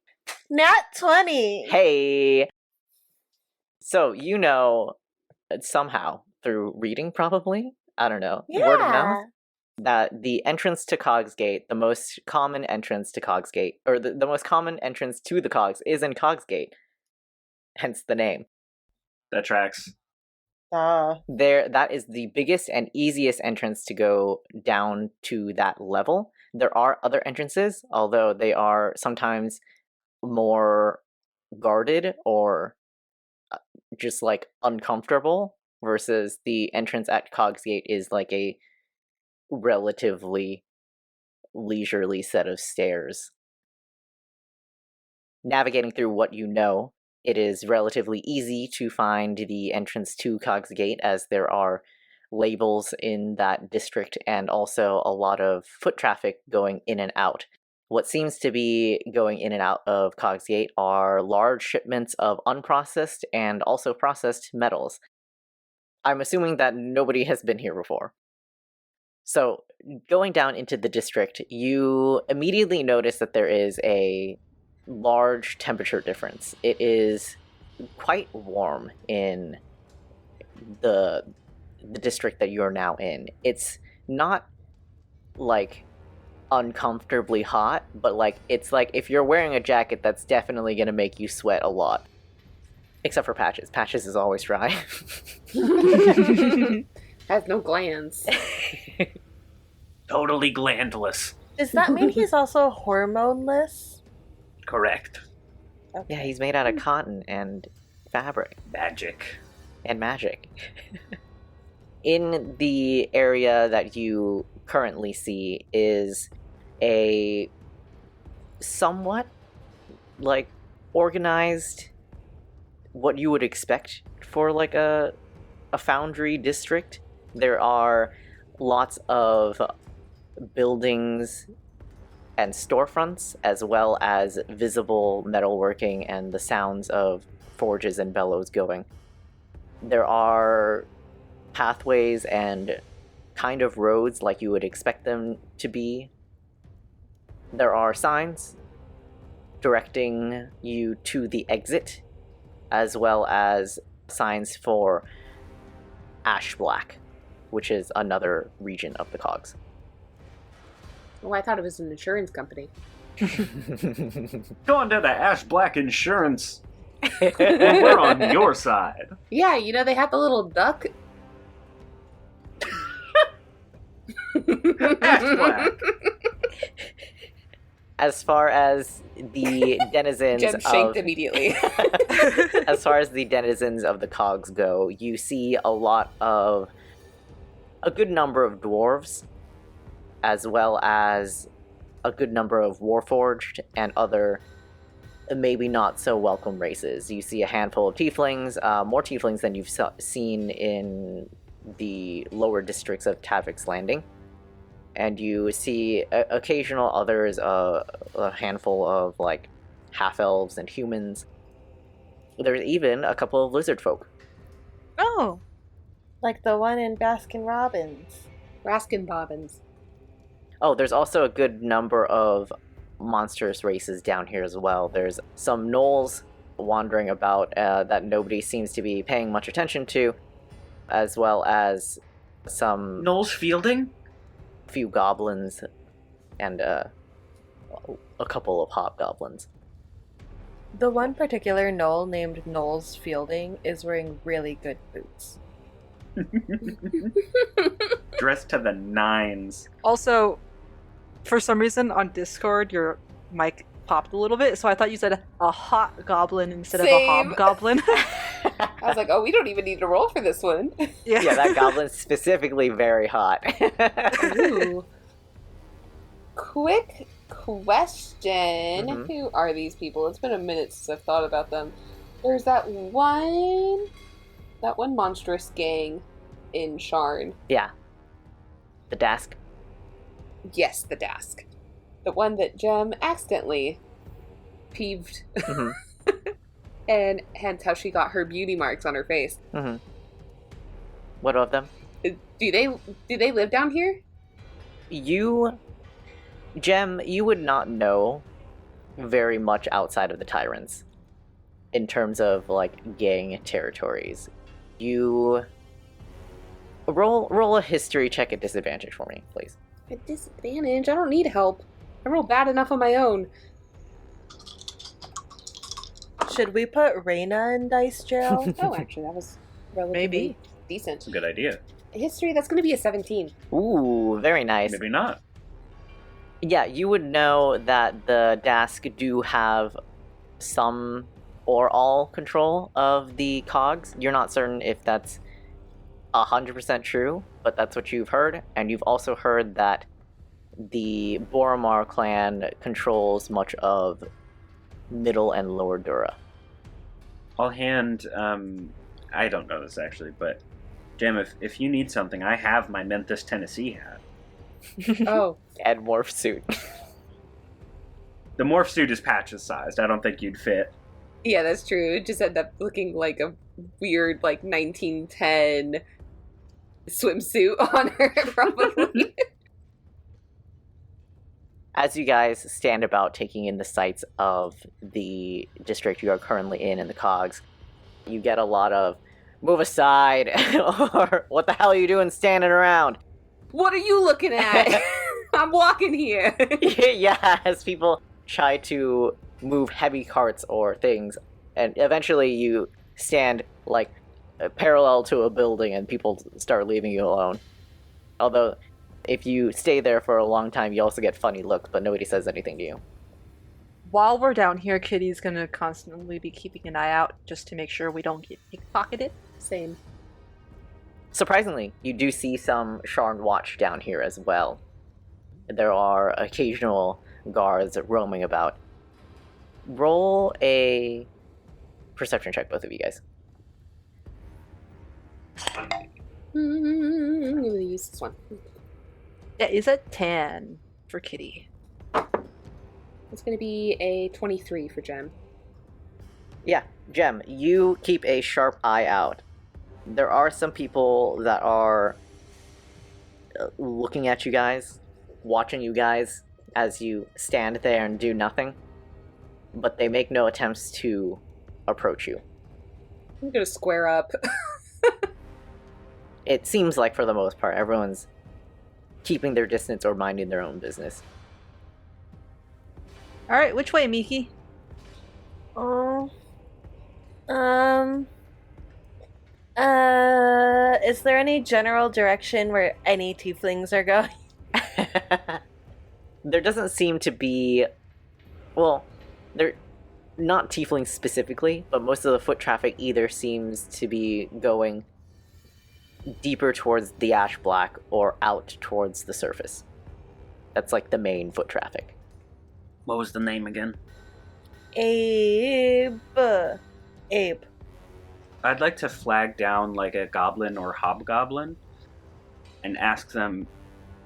Nat 20. Hey! So, somehow, through reading probably, I don't know, word of mouth, that the entrance to Cogsgate, the most common entrance to Cogsgate, or the most common entrance to the Cogs is in Cogsgate. hence the name. That tracks. That is the biggest and easiest entrance to go down to that level. There are other entrances, although they are sometimes more guarded or just like uncomfortable, versus the entrance at Cogsgate is like a relatively leisurely set of stairs. Navigating through what you know, it is relatively easy to find the entrance to Cogsgate, as there are labels in that district and also a lot of foot traffic going in and out. What seems to be going in and out of Cogsgate are large shipments of unprocessed and also processed metals. I'm assuming that nobody has been here before. So, going down into the district, you immediately notice that there is a large temperature difference. It is quite warm in the district that you're now in. It's not like uncomfortably hot, but like it's like if you're wearing a jacket, that's definitely going to make you sweat a lot. Except for Patches. Patches is always dry. Has no glands. Totally glandless. Does that mean he's also hormoneless? Correct. Okay. Yeah, he's made out of cotton and fabric. Magic. And magic. In the area that you currently see is a somewhat like organized, what you would expect for like a foundry district. There are lots of buildings and storefronts, as well as visible metalworking and the sounds of forges and bellows going. There are pathways and kind of roads like you would expect them to be. There are signs directing you to the exit, as well as signs for Ash Black, which is another region of the Cogs. Oh, I thought it was an insurance company. Go on to the Ash Black Insurance. We're on your side. Yeah, you know, they have the little duck. Ash Black. As far as the denizens Jem of... shanked immediately. As far as the denizens of the Cogs go, you see a good number of dwarves, as well as a good number of warforged and other maybe not so welcome races. You see a handful of tieflings, more tieflings than you've seen in the lower districts of Tavik's Landing. And you see occasional others, a handful of like half-elves and humans. There's even a couple of lizard folk. Oh. Like the one in Baskin Robbins. Raskin Bobbins. Oh, there's also a good number of monstrous races down here as well. There's some gnolls wandering about that nobody seems to be paying much attention to, as well as some Knowles Fielding? few goblins and a couple of hobgoblins. The one particular Knoll named Knowles Fielding is wearing really good boots. Dressed to the nines. Also, for some reason on Discord, your mic popped a little bit, so I thought you said a hot goblin instead of a Same. hobgoblin. I was like, oh, we don't even need to roll for this one. Yeah, that goblin's specifically very hot. Ooh. Quick question. Mhm. Who are these people? It's been a minute since I've thought about them. There's that one monstrous gang in Sharn. Yeah. The Dask. Yes, the Dask. The one that Jem accidentally peeved. Mm-hmm. And hence how she got her beauty marks on her face. Mm-hmm. What of them? Do they live down here? Jem, you would not know very much outside of the Tyrants in terms of like gang territories. You roll a history check at disadvantage for me, please. At disadvantage? I don't need help. I roll bad enough on my own. Should we put Reina in dice jail? Oh, actually, that was relatively Maybe. decent. It's a good idea. History, that's going to be a 17. Ooh, very nice. Maybe not. Yeah, you would know that the Dask do have some or all control of the cogs. You're not certain if that's 100% true, but that's what you've heard. And you've also heard that the Boromar clan controls much of Middle and Lower Dura. I'll hand, I don't know this actually, but Jem, if you need something, I have my Menthis, Tennessee hat. Oh. And morph suit. The morph suit is Patch's sized. I don't think you'd fit. Yeah, that's true. It just ended up looking like a weird, 1910 swimsuit on her, probably. As you guys stand about taking in the sights of the district you are currently in the cogs, you get a lot of, move aside, or what the hell are you doing standing around? What are you looking at? I'm walking here. Yeah, as people try to move heavy carts or things, and eventually you stand, parallel to a building and people start leaving you alone. Although, if you stay there for a long time, you also get funny looks, but nobody says anything to you. While we're down here, Kitty's gonna constantly be keeping an eye out just to make sure we don't get pickpocketed. Same. Surprisingly, you do see some Sharn Watch down here as well. There are occasional guards roaming about. Roll a perception check, both of you guys. I'm going to use this one. Yeah, is a 10 for Kitty. It's going to be a 23 for Jem. Yeah, Jem, you keep a sharp eye out. There are some people that are looking at you guys, watching you guys as you stand there and do nothing, but they make no attempts to approach you. I'm going to square up. It seems like, for the most part, everyone's keeping their distance or minding their own business. Alright, which way, Miki? Oh. Is there any general direction where any tieflings are going? There doesn't seem to be... Well, they're not tieflings specifically, but most of the foot traffic either seems to be going deeper towards the ash black or out towards the surface. That's the main foot traffic. What was the name again? Abe. I'd like to flag down a goblin or hobgoblin and ask them,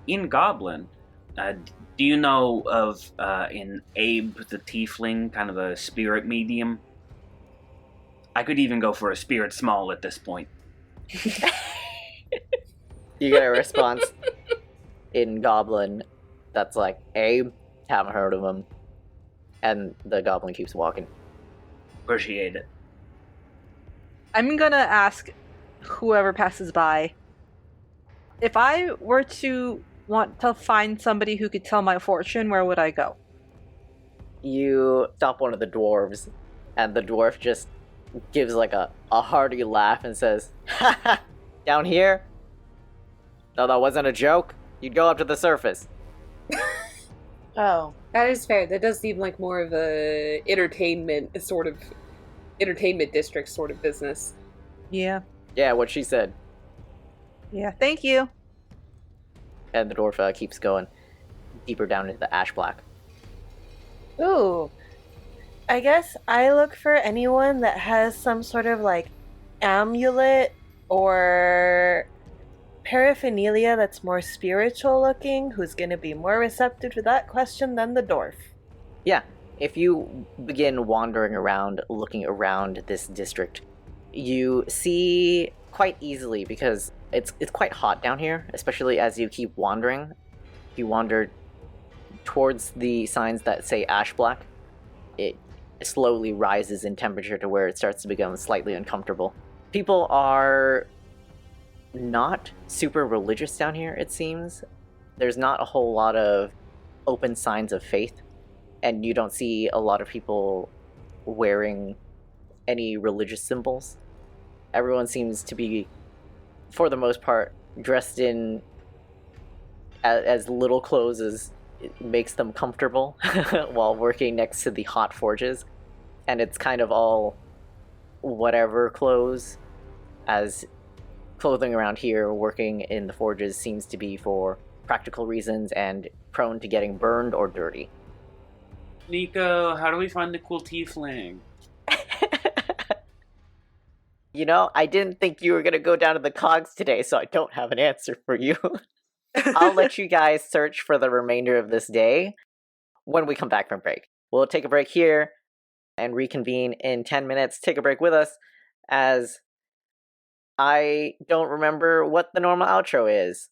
in Goblin, do you know of in Abe the Tiefling, kind of a spirit medium? I could even go for a spirit small at this point. You get a response in Goblin that's Abe, haven't heard of him. And the goblin keeps walking. Appreciate it. I'm gonna ask whoever passes by, if I were to want to find somebody who could tell my fortune, where would I go? You stop one of the dwarves, and the dwarf just gives a hearty laugh and says, "Ha ha! Down here? No, that wasn't a joke. You'd go up to the surface." Oh. That is fair. That does seem like more of a entertainment district sort of business. Yeah. Yeah, what she said. Yeah, thank you. And the dwarf keeps going deeper down into the ash black. Ooh. I guess I look for anyone that has some sort of amulet or paraphernalia that's more spiritual looking, who's going to be more receptive to that question than the dwarf. Yeah, if you begin wandering around, looking around this district, you see quite easily, because it's quite hot down here, especially as you keep wandering. If you wander towards the signs that say ash black, it slowly rises in temperature to where it starts to become slightly uncomfortable. People are not super religious down here, it seems. There's not a whole lot of open signs of faith, and you don't see a lot of people wearing any religious symbols. Everyone seems to be, for the most part, dressed in as little clothes as it makes them comfortable while working next to the hot forges. And it's kind of all whatever clothes, as clothing around here working in the forges seems to be for practical reasons and prone to getting burned or dirty. Nico, how do we find the cool tiefling? You know, I didn't think you were going to go down to the cogs today, so I don't have an answer for you. I'll let you guys search for the remainder of this day when we come back from break. We'll take a break here and reconvene in 10 minutes. Take a break with us, as I don't remember what the normal outro is.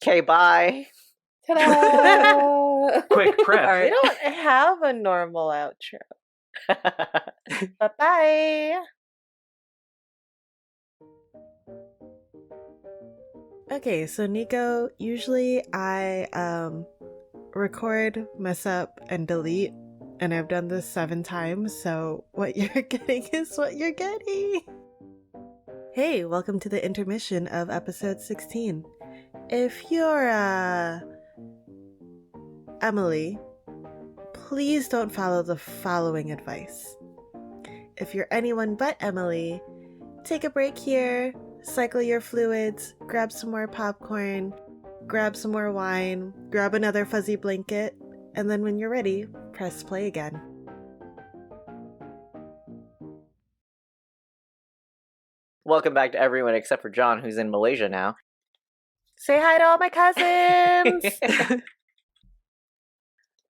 Okay, bye. Ta-da! Quick prep. We don't have a normal outro. Bye-bye. Okay, so Nico, usually I record, mess up, and delete, and I've done this 7 times, so what you're getting is what you're getting. Hey, welcome to the intermission of episode 16. If you're Emily, please don't follow the following advice. If you're anyone but Emily, take a break here, cycle your fluids, grab some more popcorn, grab some more wine, grab another fuzzy blanket, and then when you're ready, press play again. Welcome back to everyone except for John, who's in Malaysia now. Say hi to all my cousins!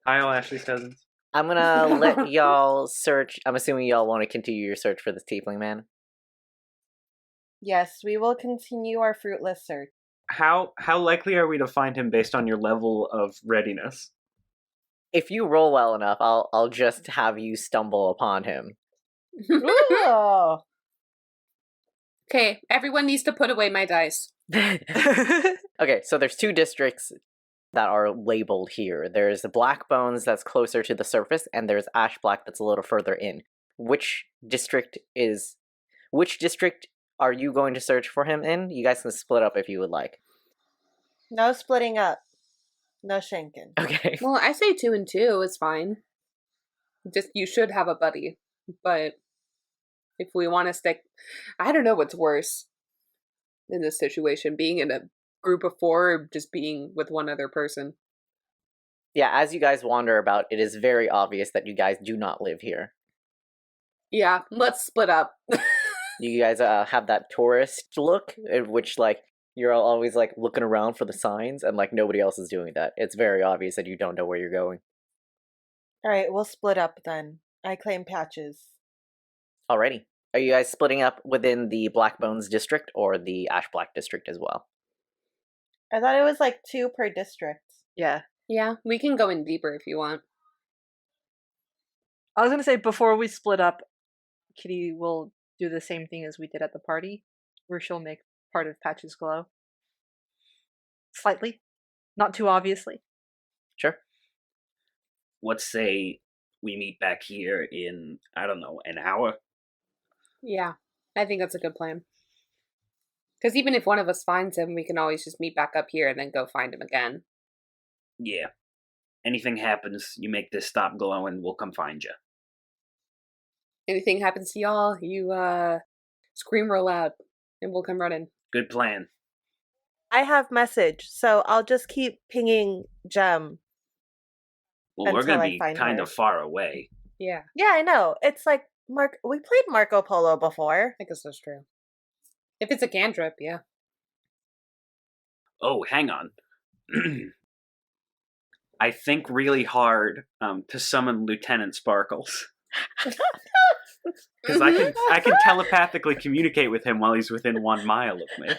Hi, all Ashley's cousins. I'm gonna let y'all search. I'm assuming y'all want to continue your search for this tiefling man. Yes, we will continue our fruitless search. How likely are we to find him based on your level of readiness? If you roll well enough, I'll just have you stumble upon him. Ooh. Okay, everyone needs to put away my dice. Okay, so there's 2 districts that are labeled here. There's the Black Bones that's closer to the surface, and there's Ash Black that's a little further in. Which district are you going to search for him in? You guys can split up if you would like. No splitting up. No shanking. Okay. Well, I say 2 and 2 is fine. Just, you should have a buddy. But if we want to stick... I don't know what's worse in this situation. Being in a group of 4 or just being with one other person. Yeah, as you guys wander about, it is very obvious that you guys do not live here. Yeah, let's split up. You guys have that tourist look, in which, like, you're all always, like, looking around for the signs, and, like, nobody else is doing that. It's very obvious that you don't know where you're going. Alright, we'll split up then. I claim patches. Alrighty. Are you guys splitting up within the Black Bones district or the Ash Black district as well? I thought it was like 2 per district. Yeah. Yeah, we can go in deeper if you want. I was going to say, before we split up, Kitty will do the same thing as we did at the party, where she'll make part of Patches glow. Slightly. Not too obviously. Sure. Let's say we meet back here in, I don't know, an hour? Yeah, I think that's a good plan. Because even if one of us finds him, we can always just meet back up here and then go find him again. Yeah. Anything happens, you make this stop glowing, we'll come find you. Anything happens to y'all, you scream real loud, and we'll come running. Good plan. I have message, so I'll just keep pinging Gem. Well, we're Until going I to be find kind her. of far away. Yeah, Yeah, I know. It's like we played Marco Polo before. I guess that's true. If it's a cantrip, yeah. Oh, hang on. I think really hard to summon Lieutenant Sparkles. Because I can telepathically communicate with him while he's within 1 mile of me.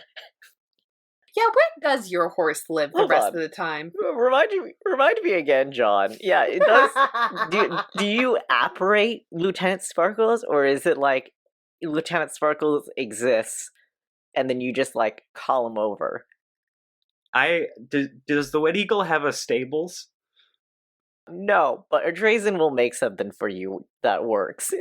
Yeah, where does your horse live the Hold rest on. of the time? Remind me again, John. Yeah, it does. Do you apparate Lieutenant Sparkles, or is it like Lieutenant Sparkles exists and then you just like call him over? Does the Wet Eagle have a stables? No, but Drazen will make something for you that works.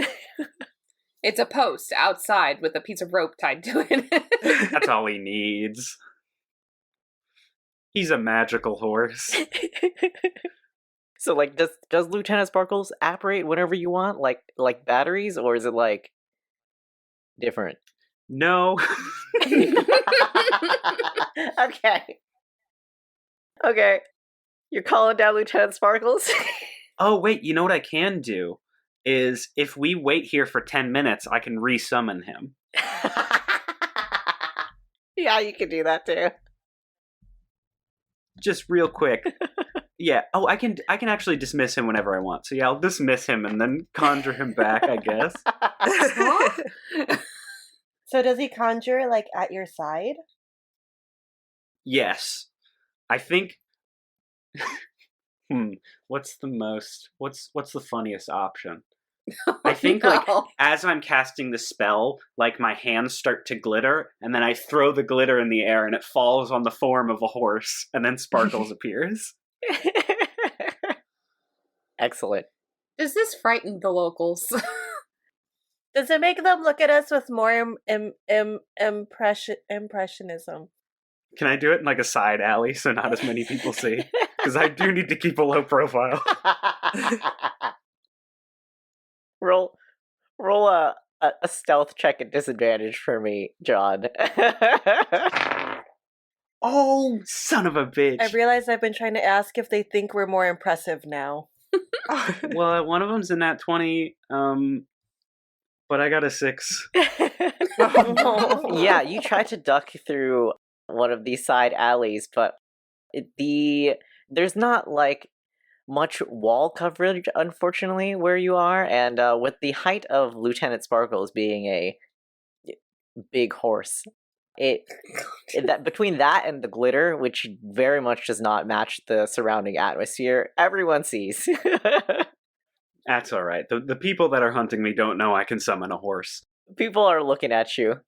It's a post outside with a piece of rope tied to it. That's all he needs. He's a magical horse. So, like, does Lieutenant Sparkles operate whenever you want, like batteries, or is it like different? No. Okay. Okay. You're calling down Lieutenant Sparkles? Oh, wait, you know what I can do? Is if we wait here for 10 minutes, I can re-summon him. Yeah, you can do that too. Just real quick. Yeah. Oh, I can actually dismiss him whenever I want. So yeah, I'll dismiss him and then conjure him back, I guess. So does he conjure, like, at your side? Yes. I think what's the funniest option? I think like as I'm casting the spell, like my hands start to glitter, and then I throw the glitter in the air and it falls on the form of a horse, and then Sparkles appears. Excellent. Does this frighten the locals? Does it make them look at us with more impressionism? Can I do it in like a side alley so not as many people see? Because I do need to keep a low profile. Roll a stealth check at disadvantage for me, John. Oh, son of a bitch. I realize I've been trying to ask if they think we're more impressive now. Well, one of them's in that 20, but I got a 6. Yeah, you try to duck through one of these side alleys, but there's not like much wall coverage, unfortunately, where you are, and with the height of Lieutenant Sparkles being a big horse, that between that and the glitter, which very much does not match the surrounding atmosphere, everyone sees. That's all right. The people that are hunting me don't know I can summon a horse. People are looking at you.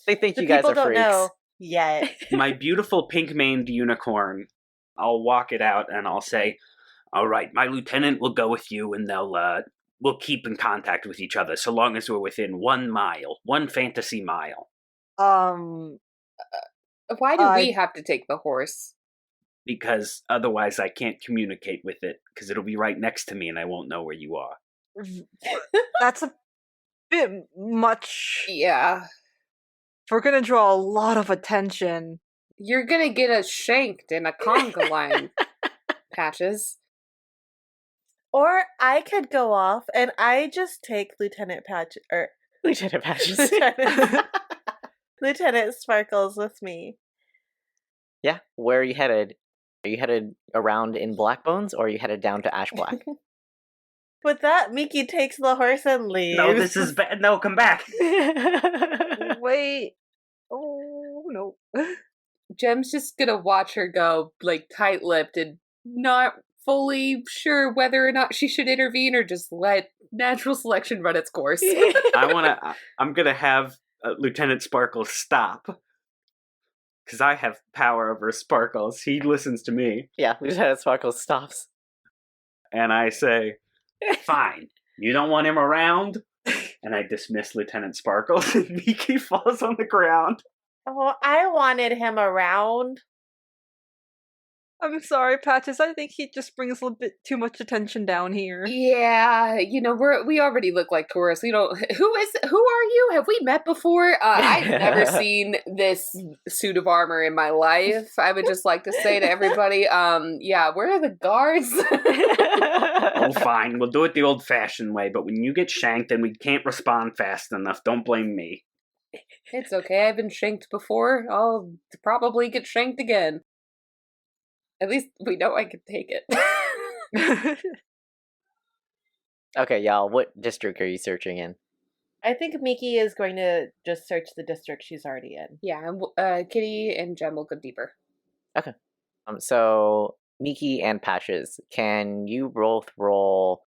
They think you guys are people don't freaks. know yet. My beautiful pink-maned unicorn, I'll walk it out and I'll say, all right, my lieutenant will go with you and we'll keep in contact with each other so long as we're within 1 mile, 1 fantasy mile. Why do we have to take the horse? Because otherwise I can't communicate with it, because it'll be right next to me and I won't know where you are. That's a bit much. Yeah. We're gonna draw a lot of attention. You're gonna get us shanked in a conga line, Patches. Or I could go off and I just take Lieutenant Patches. Lieutenant Sparkles with me. Yeah, where are you headed? Are you headed around in Blackbones, or are you headed down to Ash Black? With that, Miki takes the horse and leaves. No, this is bad. No, come back. Wait. Oh, no. Jem's just gonna watch her go, like, tight-lipped and not fully sure whether or not she should intervene or just let natural selection run its course. I'm gonna have Lieutenant Sparkles stop. Because I have power over Sparkles. He listens to me. Yeah, Lieutenant Sparkles stops. And I say, fine, you don't want him around? And I dismiss Lieutenant Sparkles, and Miki falls on the ground. Oh, I wanted him around. I'm sorry, Patches. I think he just brings a little bit too much attention down here. Yeah, we already look like tourists. We don't. Who are you? Have we met before? I've never seen this suit of armor in my life. I would just like to say to everybody, yeah, where are the guards? Oh, fine, we'll do it the old-fashioned way. But when you get shanked and we can't respond fast enough, don't blame me. It's okay. I've been shanked before. I'll probably get shanked again. At least we know I can take it. Okay, y'all, what district are you searching in? I think Miki is going to just search the district she's already in. Yeah, Kitty and Jem will go deeper. Okay. So, Miki and Patches, can you both roll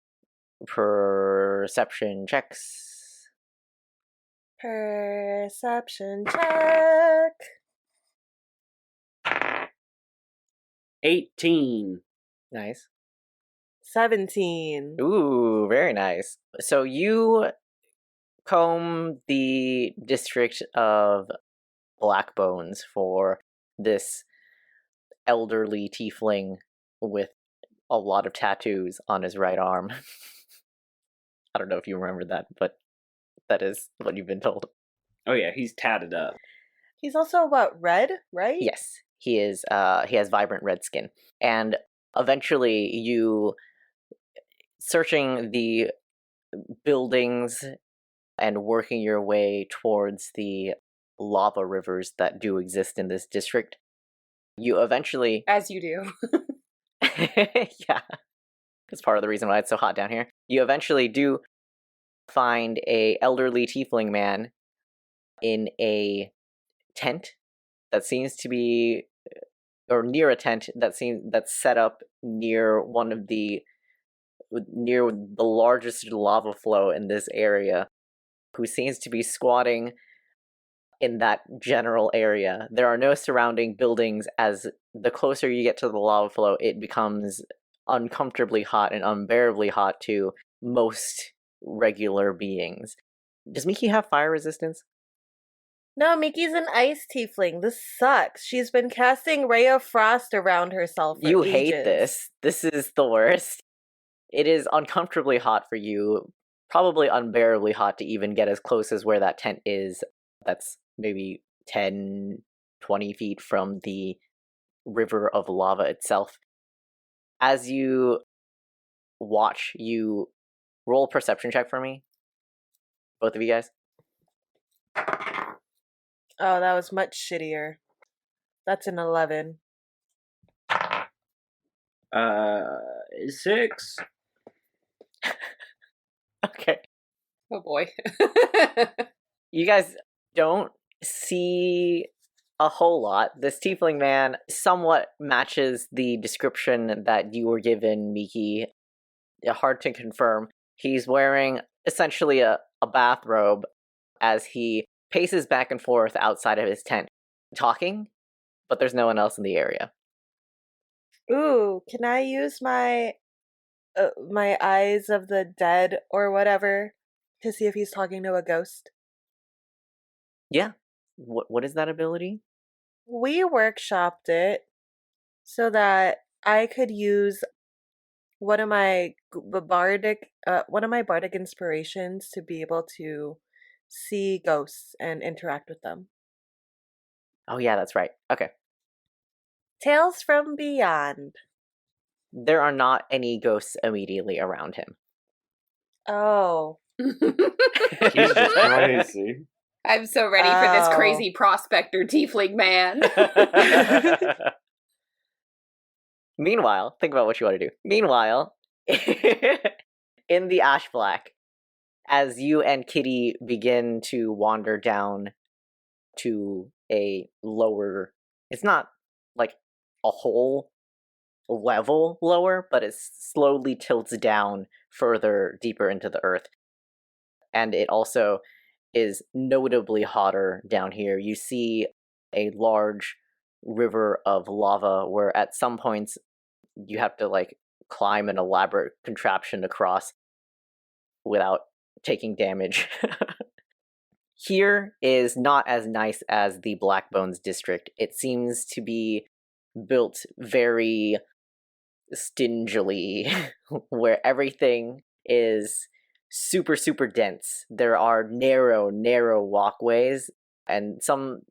perception checks? Perception check. 18. Nice. 17. Ooh, very nice. So you comb the district of Black Bones for this elderly tiefling with a lot of tattoos on his right arm. I don't know if you remember that, but that is what you've been told. Oh yeah, he's tatted up. He's also red, right? Yes, he is. He has vibrant red skin, and eventually, you searching the buildings and working your way towards the lava rivers that do exist in this district. You eventually, As you do. yeah, that's part of the reason why it's so hot down here. You eventually do find a elderly tiefling man in a tent that seems to be, or near a tent that's set up near near the largest lava flow in this area, who seems to be squatting in that general area. There are no surrounding buildings. As the closer you get to the lava flow, it becomes uncomfortably hot and unbearably hot to most regular beings. Does Miki have fire resistance? No, Mickey's an ice tiefling. This sucks. She's been casting Ray of Frost around herself for You ages. hate this. This is the worst. It is uncomfortably hot for you, probably unbearably hot to even get as close as where that tent is. That's maybe 10, 20 feet from the river of lava itself. As you watch, you roll a perception check for me. Both of you guys. Oh, that was much shittier. That's an 11. 6. Okay. Oh boy. You guys don't see a whole lot. This tiefling man somewhat matches the description that you were given, Miki. Hard to confirm. He's wearing essentially a bathrobe as he paces back and forth outside of his tent, talking, but there's no one else in the area. Ooh, can I use my my eyes of the dead or whatever to see if he's talking to a ghost? Yeah. What is that ability? We workshopped it so that I could use one of my bardic inspirations to be able to see ghosts and interact with them. Oh yeah, that's right. Okay. Tales from Beyond. There are not any ghosts immediately around him. Oh. Jesus crazy. I'm so ready for this Oh. crazy prospector tiefling man. Meanwhile, think about what you want to do. Meanwhile, in the ash black, as you and Kitty begin to wander down to a lower, it's not like a whole level lower, but it slowly tilts down further deeper into the earth. And it also is notably hotter down here. You see a large river of lava where at some points you have to like climb an elaborate contraption across without taking damage. Here is not as nice as the Black Bones district. It seems to be built very stingily, where everything is super, super dense. There are narrow walkways, and some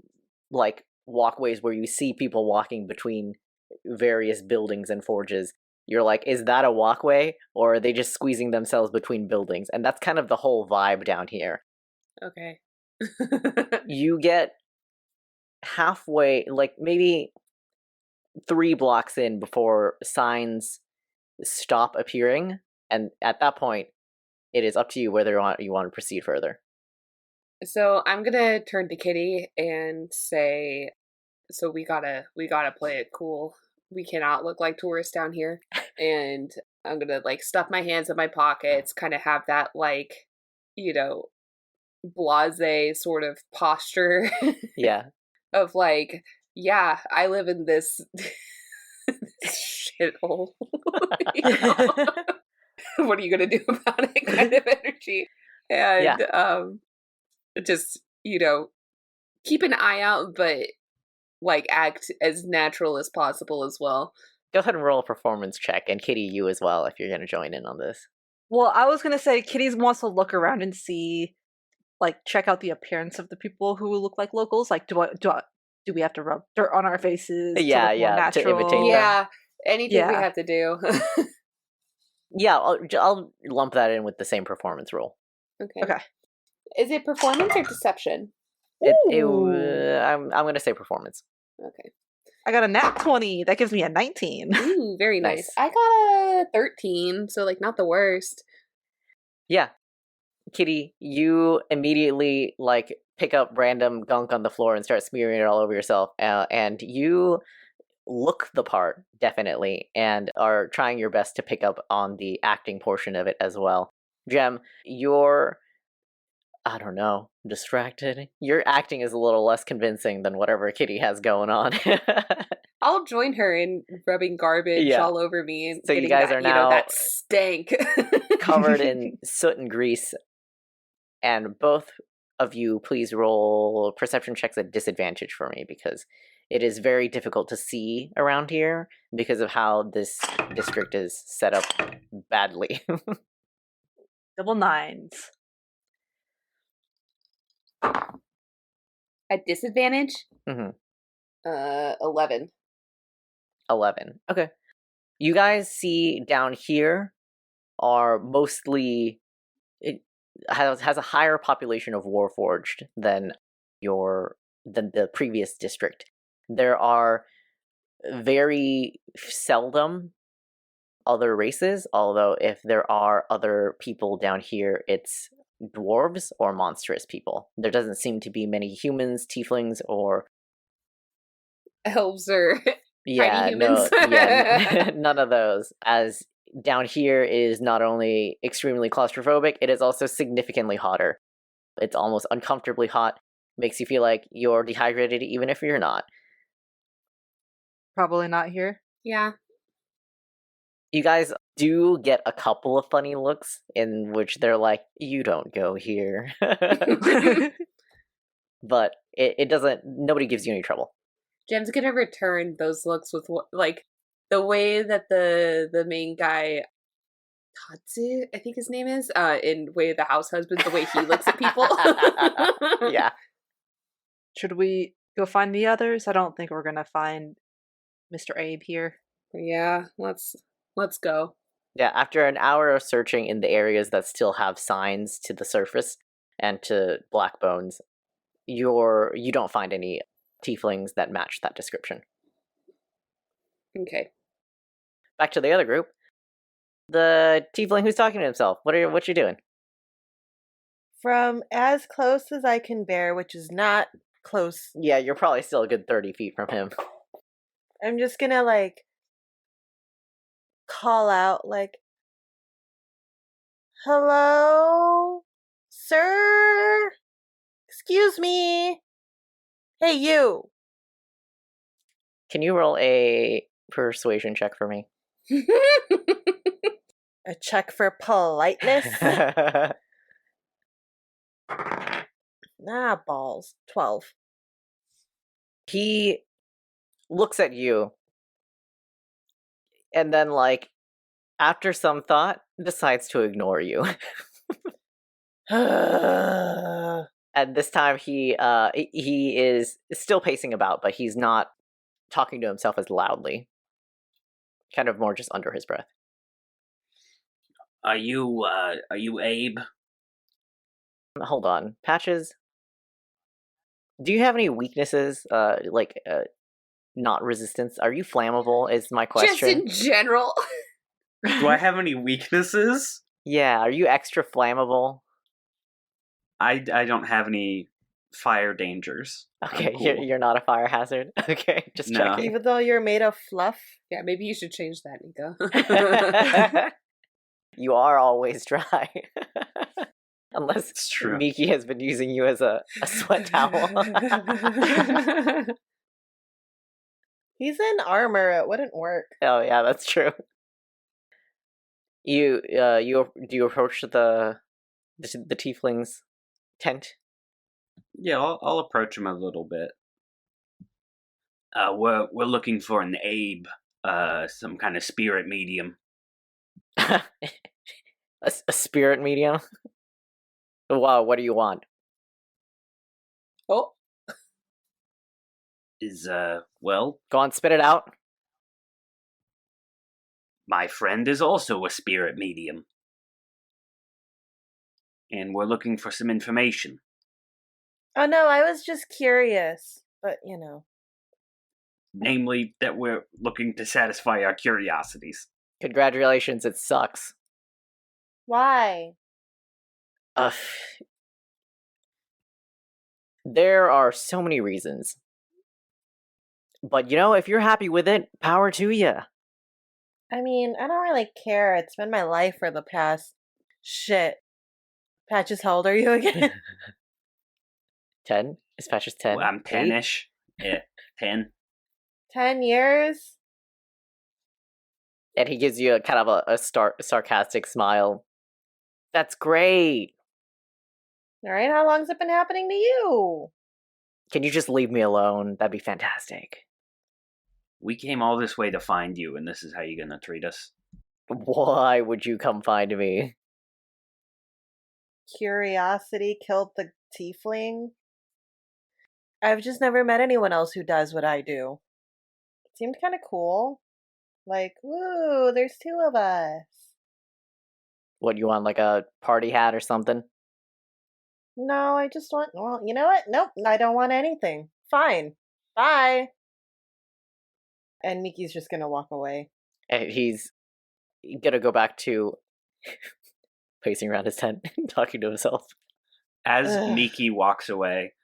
like walkways where you see people walking between various buildings and forges. You're like, is that a walkway, or are they just squeezing themselves between buildings? And that's kind of the whole vibe down here. Okay. You get halfway, like maybe 3 blocks in before signs stop appearing, and at that point, it is up to you whether you want to proceed further. So I'm gonna turn to Kitty and say, so we gotta play it cool. We cannot look like tourists down here. And I'm gonna like stuff my hands in my pockets, kind of have that like, blasé sort of posture. Yeah. Of like, yeah, I live in this shithole. What are you gonna do about it? Kind of energy. And just, keep an eye out, but act as natural as possible as well. Go ahead and roll a performance check, and Kitty, you as well, if you're going to join in on this. Well, I was gonna say Kitty wants to look around and see, check out the appearance of the people who look like locals. Do we have to rub dirt on our faces? Yeah, to look more natural? to imitate them. Yeah, anything we Yeah. have to do. Yeah, I'll lump that in with the same performance roll. Okay. Is it performance or deception? I'm going to say performance. Okay. I got a nat 20. That gives me a 19. Ooh, very nice. Nice. I got a 13, so not the worst. Yeah. Kitty, you immediately pick up random gunk on the floor and start smearing it all over yourself, and you look the part, definitely, and are trying your best to pick up on the acting portion of it as well. Jem, you're, I don't know, distracted. Your acting is a little less convincing than whatever Kitty has going on. I'll join her in rubbing garbage all over me. And so you getting guys that, are now that stank covered in soot and grease. And both of you, please roll perception checks at disadvantage for me, because it is very difficult to see around here because of how this district is set up badly. Double 9s. At disadvantage? Mhm. 11. 11. Okay. You guys see down here are mostly... It has a higher population of Warforged than the previous district. There are very seldom other races, although if there are other people down here, it's dwarves or monstrous people. There doesn't seem to be many humans, tieflings, or elves or tiny humans. None of those. As down here is not only extremely claustrophobic, it is also significantly hotter. It's almost uncomfortably hot. Makes you feel like you're dehydrated even if you're not. Probably not here. Yeah. You guys do get a couple of funny looks in which they're like, you don't go here. But it doesn't, nobody gives you any trouble. Jem's gonna return those looks with the way that the main guy, Tatsu, I think his name is, in Way of the House Husband, the way he looks at people. Yeah. Should we go find the others? I don't think we're gonna find Mr. Abe here. Yeah, let's go. Yeah, after an hour of searching in the areas that still have signs to the surface and to black bones, you don't find any tieflings that match that description. Okay. Back to the other group. The tiefling who's talking to himself. What you doing? From as close as I can bear, which is not close. Yeah, you're probably still a good 30 feet from him. I'm just gonna call out hello, sir? Excuse me. Hey, you. Can you roll a persuasion check for me? A check for politeness? Nah, balls. 12. He looks at you and then, after some thought, decides to ignore you. And this time he is still pacing about, but he's not talking to himself as loudly. Kind of more just under his breath. Are you Abe? Hold on. Patches, do you have any weaknesses? Not resistance? Are you flammable is my question. Just in general. Do I have any weaknesses? Yeah, are you extra flammable? I don't have any fire dangers. Okay, Cool. you're not a fire hazard. Okay, just No. checking. Even though you're made of fluff? Yeah, maybe you should change that, Nico. You are always dry. Unless It's true. Miki has been using you as a sweat towel. He's in armor. It wouldn't work. Oh yeah, that's true. Do you approach the tiefling's tent? Yeah, I'll approach him a little bit. We're looking for an Abe, some kind of spirit medium. a spirit medium? Wow, what do you want? Oh, Well, Go on, spit it out. my friend is also a spirit medium. And we're looking for some information. Oh no, I was just curious. But, Namely, that we're looking to satisfy our curiosities. Congratulations, it sucks. Why? Ugh. There are so many reasons. But if you're happy with it, power to you. I mean, I don't really care. It's been my life for the past... Shit. Patches, how old are you again? 10? Is Patches 10? Well, I'm 8? 10-ish. Yeah, 10. 10 years? And he gives you a kind of a sarcastic smile. That's great. All right, how long's it been happening to you? Can you just leave me alone? That'd be fantastic. We came all this way to find you, and this is how you're gonna treat us? Why would you come find me? Curiosity killed the tiefling? I've just never met anyone else who does what I do. It seemed kind of cool. Like, woo, there's 2 of us. What, you want like a party hat or something? No, I just want... Well, you know what? Nope, I don't want anything. Fine. Bye. And Miki's just gonna walk away. And he's gonna go back to pacing around his tent, talking to himself. As Ugh. Miki walks away,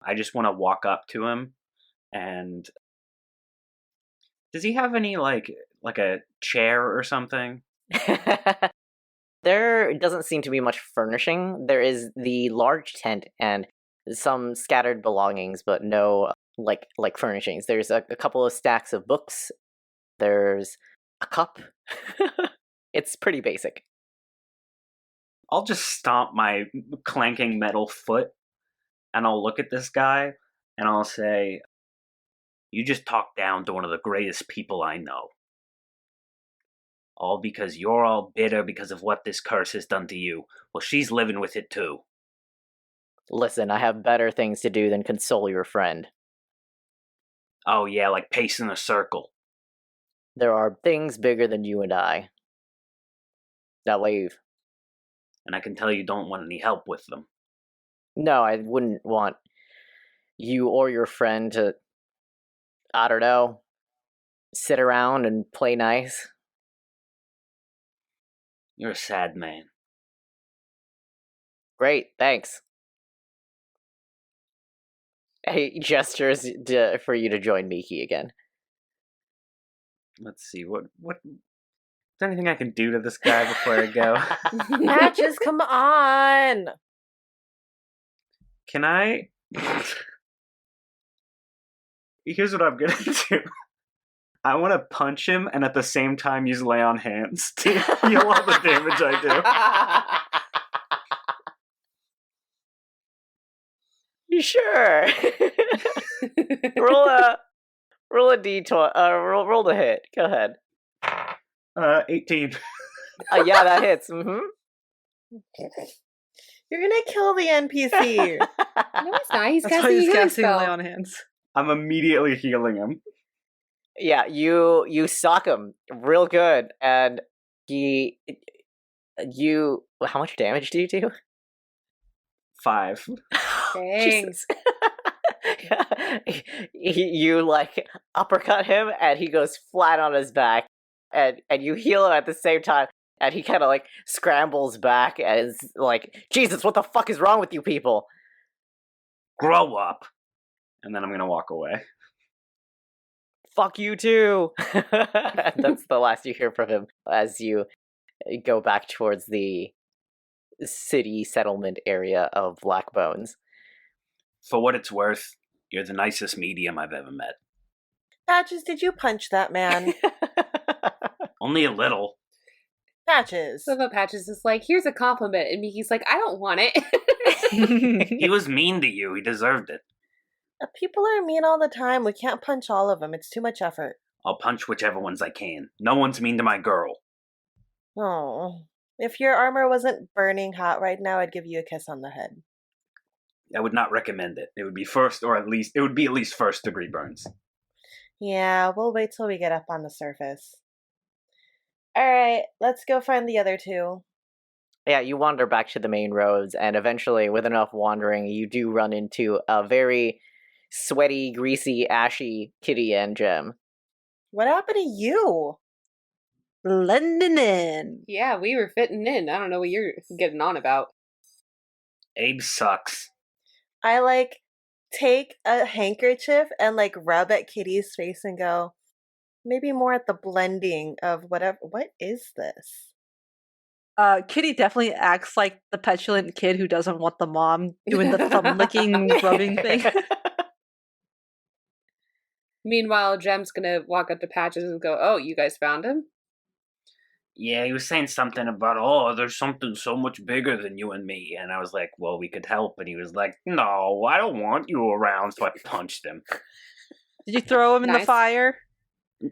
I just want to walk up to him and... Does he have any, like a chair or something? There doesn't seem to be much furnishing. There is the large tent and some scattered belongings, but no like furnishings. There's a couple of stacks of books. There's a cup. It's pretty basic. I'll just stomp my clanking metal foot, and I'll look at this guy, and I'll say, "You just talked down to one of the greatest people I know. All because you're all bitter because of what this curse has done to you. Well, she's living with it too." Listen, I have better things to do than console your friend. Oh yeah, like pacing a circle. There are things bigger than you and I. Now leave. And I can tell you don't want any help with them. No, I wouldn't want you or your friend to, I don't know, sit around and play nice. You're a sad man. Great, thanks. He gestures for you to join Miki again. Let's see, what is there anything I can do to this guy before I go? Patches, come on! Can I... Here's what I'm gonna do. I want to punch him and at the same time use lay on hands to heal all the damage I do. Sure. roll a d20. Roll the hit. Go ahead. 18. Yeah, that hits. Mm-hmm. You're gonna kill the NPC. No, he's not. He's That's why casting a he's healing casting spell. lay on hands. I'm immediately healing him. Yeah, you sock him real good, and how much damage do you do? 5. Dang. You like uppercut him, and he goes flat on his back, and you heal him at the same time, and he kind of like scrambles back and is like, Jesus, what the fuck is wrong with you people? Grow up. And then I'm gonna walk away. Fuck you too. That's the last you hear from him as you go back towards the city settlement area of Black Bones. For what it's worth, you're the nicest medium I've ever met. Patches, did you punch that man? Only a little. Patches. So the Patches is like, here's a compliment. And Miki's like, I don't want it. He was mean to you. He deserved it. People are mean all the time. We can't punch all of them. It's too much effort. I'll punch whichever ones I can. No one's mean to my girl. Oh. If your armor wasn't burning hot right now, I'd give you a kiss on the head. I would not recommend it. It would be at least first degree burns. Yeah, we'll wait till we get up on the surface. Alright, let's go find the other two. Yeah, you wander back to the main roads, and eventually, with enough wandering, you do run into a very sweaty, greasy, ashy Kitty and Gem. What happened to you? Blending in. Yeah, we were fitting in. I don't know what you're getting on about. Abe sucks. I take a handkerchief and rub at Kitty's face and go, maybe more at the blending of whatever. What is this? Kitty definitely acts like the petulant kid who doesn't want the mom doing the thumb licking rubbing thing. Meanwhile, Jem's gonna walk up to Patches and go, "Oh, you guys found him?" Yeah, he was saying something about, oh, there's something so much bigger than you and me. And I was like, well, we could help. And he was like, no, I don't want you around. So I punched him. Did you throw him in the Nice. fire?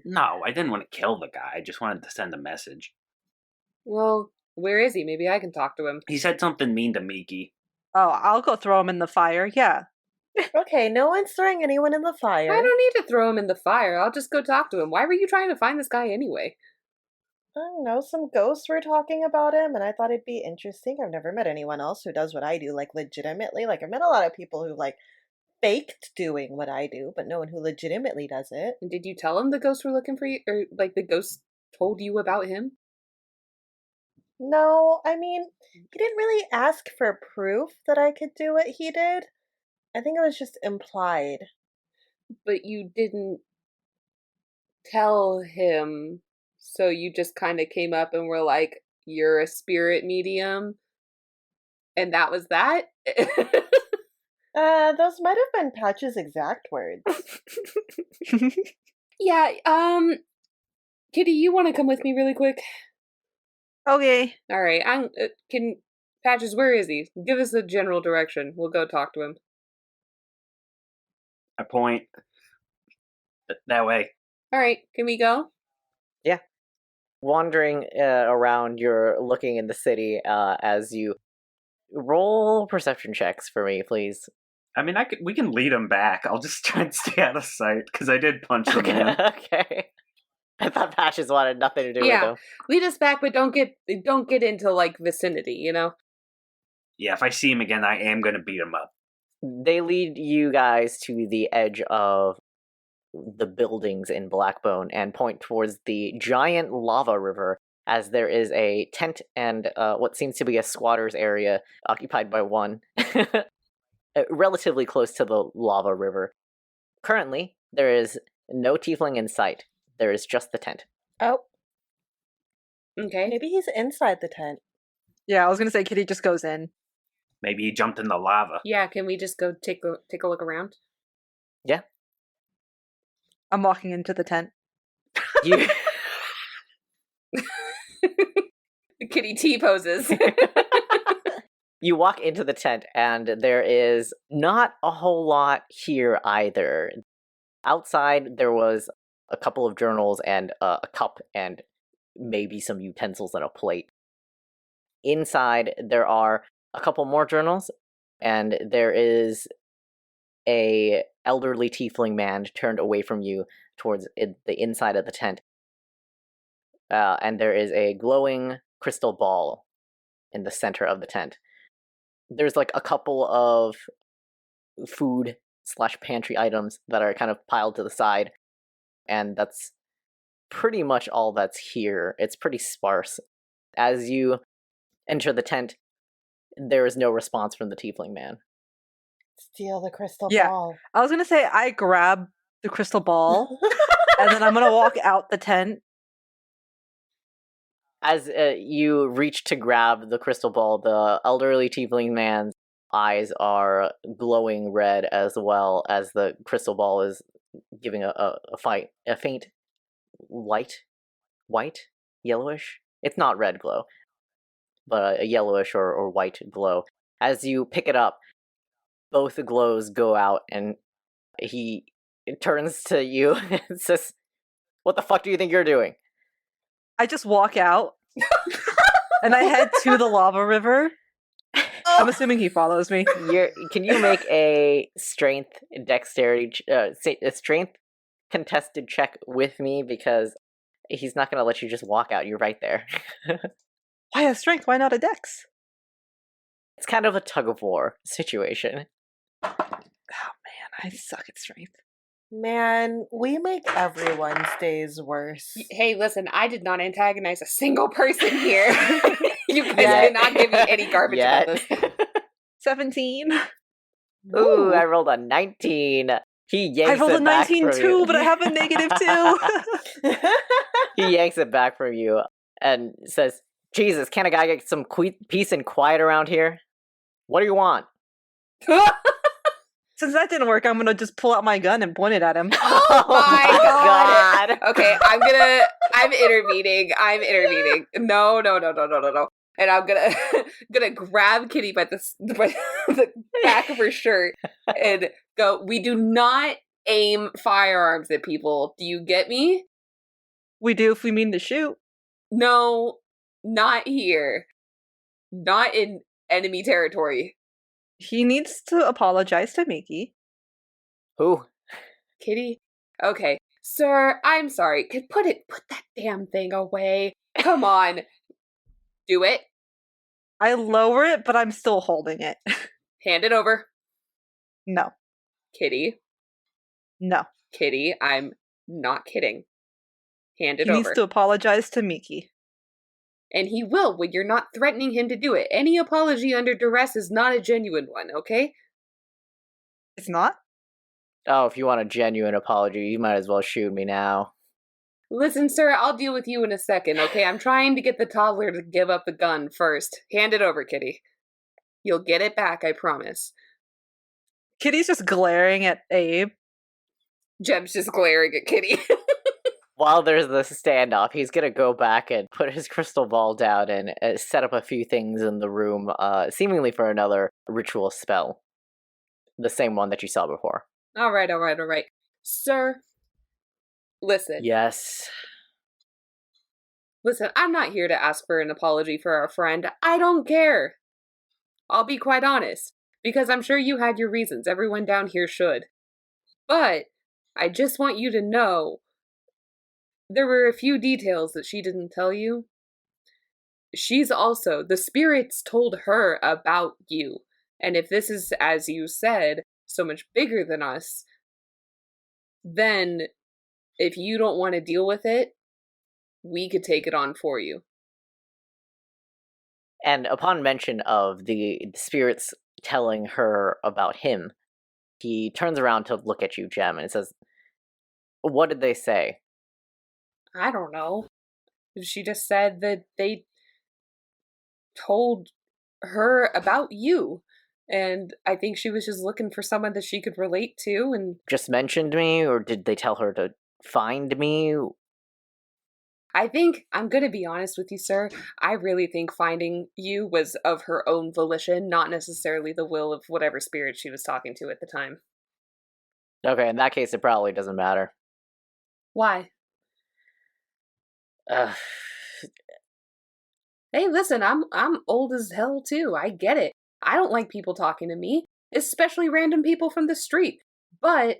No, I didn't want to kill the guy. I just wanted to send a message. Well, where is he? Maybe I can talk to him. He said something mean to Miki. Oh, I'll go throw him in the fire. Yeah. Okay, no one's throwing anyone in the fire. I don't need to throw him in the fire. I'll just go talk to him. Why were you trying to find this guy anyway? I don't know, some ghosts were talking about him, and I thought it'd be interesting. I've never met anyone else who does what I do, legitimately. I've met a lot of people who, faked doing what I do, but no one who legitimately does it. And did you tell him the ghosts were looking for you? Or, the ghosts told you about him? No, I mean, he didn't really ask for proof that I could do what he did. I think it was just implied. But you didn't tell him, so you just kind of came up and were like, you're a spirit medium? And that was that? Those might have been Patch's exact words. Yeah, Kitty, you want to come with me really quick? Okay. All right, Patches, where is he? Give us a general direction. We'll go talk to him. I point that way. All right, can we go? Yeah. Wandering around, you're looking in the city as you roll perception checks for me, please. I mean, we can lead him back. I'll just try and stay out of sight because I did punch him in. Okay. I thought Patches wanted nothing to do with him. Lead us back, but don't get into vicinity, you know? Yeah, if I see him again, I am gonna beat him up. They lead you guys to the edge of the buildings in Blackbone and point towards the giant lava river, as there is a tent and what seems to be a squatter's area occupied by one, relatively close to the lava river. Currently, there is no tiefling in sight. There is just the tent. Oh, Okay. maybe he's inside the tent. Yeah, I was gonna say Kitty just goes in. Maybe he jumped in the lava. Yeah, can we just go take a look around? Yeah. I'm walking into the tent. You... Kitty T poses. You walk into the tent, and there is not a whole lot here either. Outside, there was a couple of journals and a cup and maybe some utensils and a plate. Inside, there are a couple more journals, and there is a elderly tiefling man turned away from you towards the inside of the tent. And there is a glowing crystal ball in the center of the tent. There's a couple of food/pantry items that are kind of piled to the side, and that's pretty much all that's here. It's pretty sparse. As you enter the tent, there is no response from the tiefling man. Steal the crystal Yeah. ball. I was gonna say I grab the crystal ball and then I'm gonna walk out the tent. As you reach to grab the crystal ball, the elderly tiefling man's eyes are glowing red, as well as the crystal ball is giving a faint white, yellowish. It's not red glow, but a yellowish or white glow. As you pick it up, both glows go out, and he turns to you and says, "What the fuck do you think you're doing?" I just walk out and I head to the lava river. I'm assuming he follows me. Can you make a strength contested check with me, because he's not going to let you just walk out. You're right there. Why a strength? Why not a dex? It's kind of a tug of war situation. Oh man, I suck at strength. Man, we make everyone's days worse. Hey, listen, I did not antagonize a single person here. You guys Yet. did not give me any garbage Yet. about this. 17. Ooh, I rolled a 19. He yanks I rolled it a back 19 from too, you. but I have a -2. He yanks it back from you and says, "Jesus, can't a guy get some peace and quiet around here? What do you want?" Since that didn't work, I'm gonna just pull out my gun and point it at him. Oh my god. Okay, I'm intervening. No. And I'm gonna grab Kitty by the back of her shirt and go, "We do not aim firearms at people. Do you get me? We do if we mean to shoot. No, not here. Not in enemy territory." He needs to apologize to Miki. Who? Kitty? Okay. Sir, I'm sorry. Put that damn thing away. Come on. Do it. I lower it, but I'm still holding it. Hand it over. No. Kitty. No. Kitty, I'm not kidding. Hand it He over. needs to apologize to Miki. And he will when you're not threatening him to do it. Any apology under duress is not a genuine one, okay? It's not? Oh, if you want a genuine apology, you might as well shoot me now. Listen, sir, I'll deal with you in a second, okay? I'm trying to get the toddler to give up the gun first. Hand it over, Kitty. You'll get it back, I promise. Kitty's just glaring at Abe. Jem's just glaring at Kitty. While there's this standoff, he's gonna go back and put his crystal ball down and set up a few things in the room, seemingly for another ritual spell. The same one that you saw before. All right. Sir, listen. Yes. Listen, I'm not here to ask for an apology for our friend. I don't care. I'll be quite honest, because I'm sure you had your reasons. Everyone down here should. But I just want you to know there were a few details that she didn't tell you. The spirits told her about you. And if this is, as you said, so much bigger than us, then if you don't want to deal with it, we could take it on for you. And upon mention of the spirits telling her about him, he turns around to look at you, Jem, and says, "What did they say?" I don't know. She just said that they told her about you. And I think she was just looking for someone that she could relate to. And Just mentioned me, or did they tell her to find me? I think, I'm going to be honest with you, sir, I really think finding you was of her own volition, not necessarily the will of whatever spirit she was talking to at the time. Okay, in that case, it probably doesn't matter. Why? Ugh. Hey, listen, I'm old as hell too. I get it. I don't like people talking to me, especially random people from the street. But,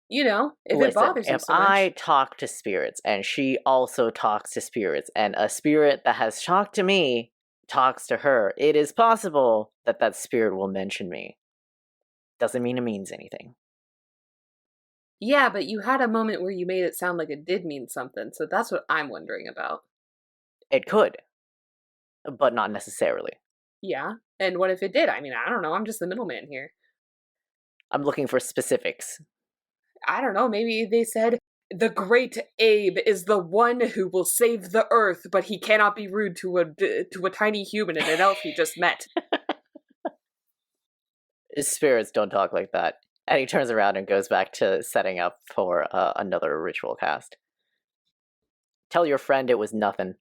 you know, if it bothers you if so much. I talk to spirits, and she also talks to spirits, and a spirit that has talked to me talks to her, it is possible that that spirit will mention me. Doesn't mean it means anything. Yeah, but you had a moment where you made it sound like it did mean something, so that's what I'm wondering about. It could, but not necessarily. Yeah, and what if it did? I mean, I don't know, I'm just the middleman here. I'm looking for specifics. I don't know, maybe they said, the great Abe is the one who will save the earth, but he cannot be rude to a tiny human and an elf he just met. Spirits don't talk like that. And he turns around and goes back to setting up for another ritual cast. Tell your friend it was nothing.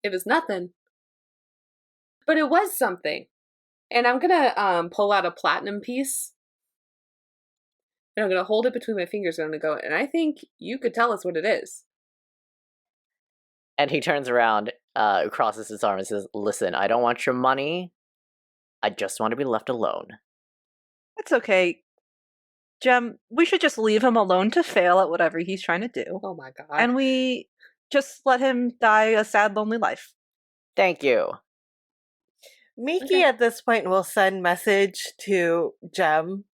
It was nothing. But it was something. And I'm gonna pull out a platinum piece. And I'm gonna hold it between my fingers and I'm gonna go, and I think you could tell us what it is. And he turns around, crosses his arm and says, "Listen, I don't want your money. I just want to be left alone." That's okay. Jem, we should just leave him alone to fail at whatever he's trying to do. Oh my god. And we just let him die a sad, lonely life. Thank you. Miki at this point will send message to Jem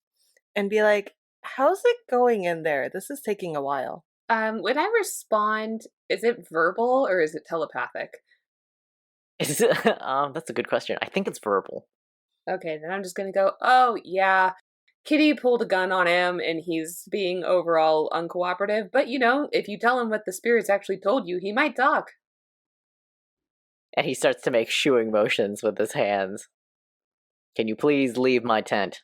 and be like, how's it going in there? This is taking a while. When I respond, is it verbal or is it telepathic? Is it, that's a good question. I think it's verbal. Okay, then I'm just gonna go, oh yeah, Kitty pulled a gun on him and he's being overall uncooperative, but you know, if you tell him what the spirits actually told you, he might talk. And he starts to make shooing motions with his hands. Can you please leave my tent?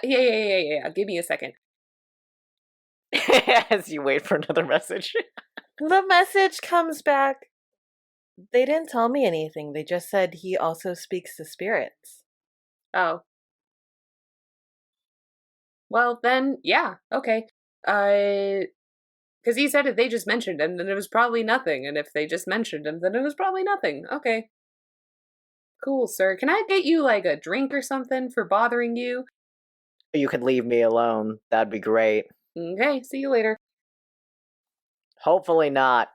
Yeah. Give me a second. As you wait for another message. The message comes back. They didn't tell me anything. They just said he also speaks to spirits. Oh. Well, then, yeah, okay. Because he said if they just mentioned him, then it was probably nothing. And if they just mentioned him, then it was probably nothing. Okay. Cool, sir. Can I get you, like, a drink or something for bothering you? You could leave me alone. That'd be great. Okay, see you later. Hopefully not.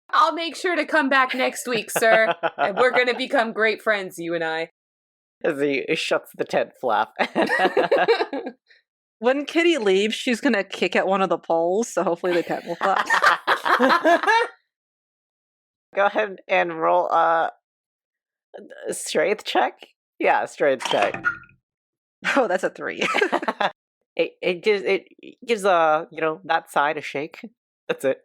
I'll make sure to come back next week, sir. And we're gonna become great friends, you and I. As he shuts the tent flap. When Kitty leaves, she's gonna kick at one of the poles, so hopefully the tent will collapse. Go ahead and roll a strength check? Yeah, strength check. Oh, that's a 3. It gives that side a shake. That's it.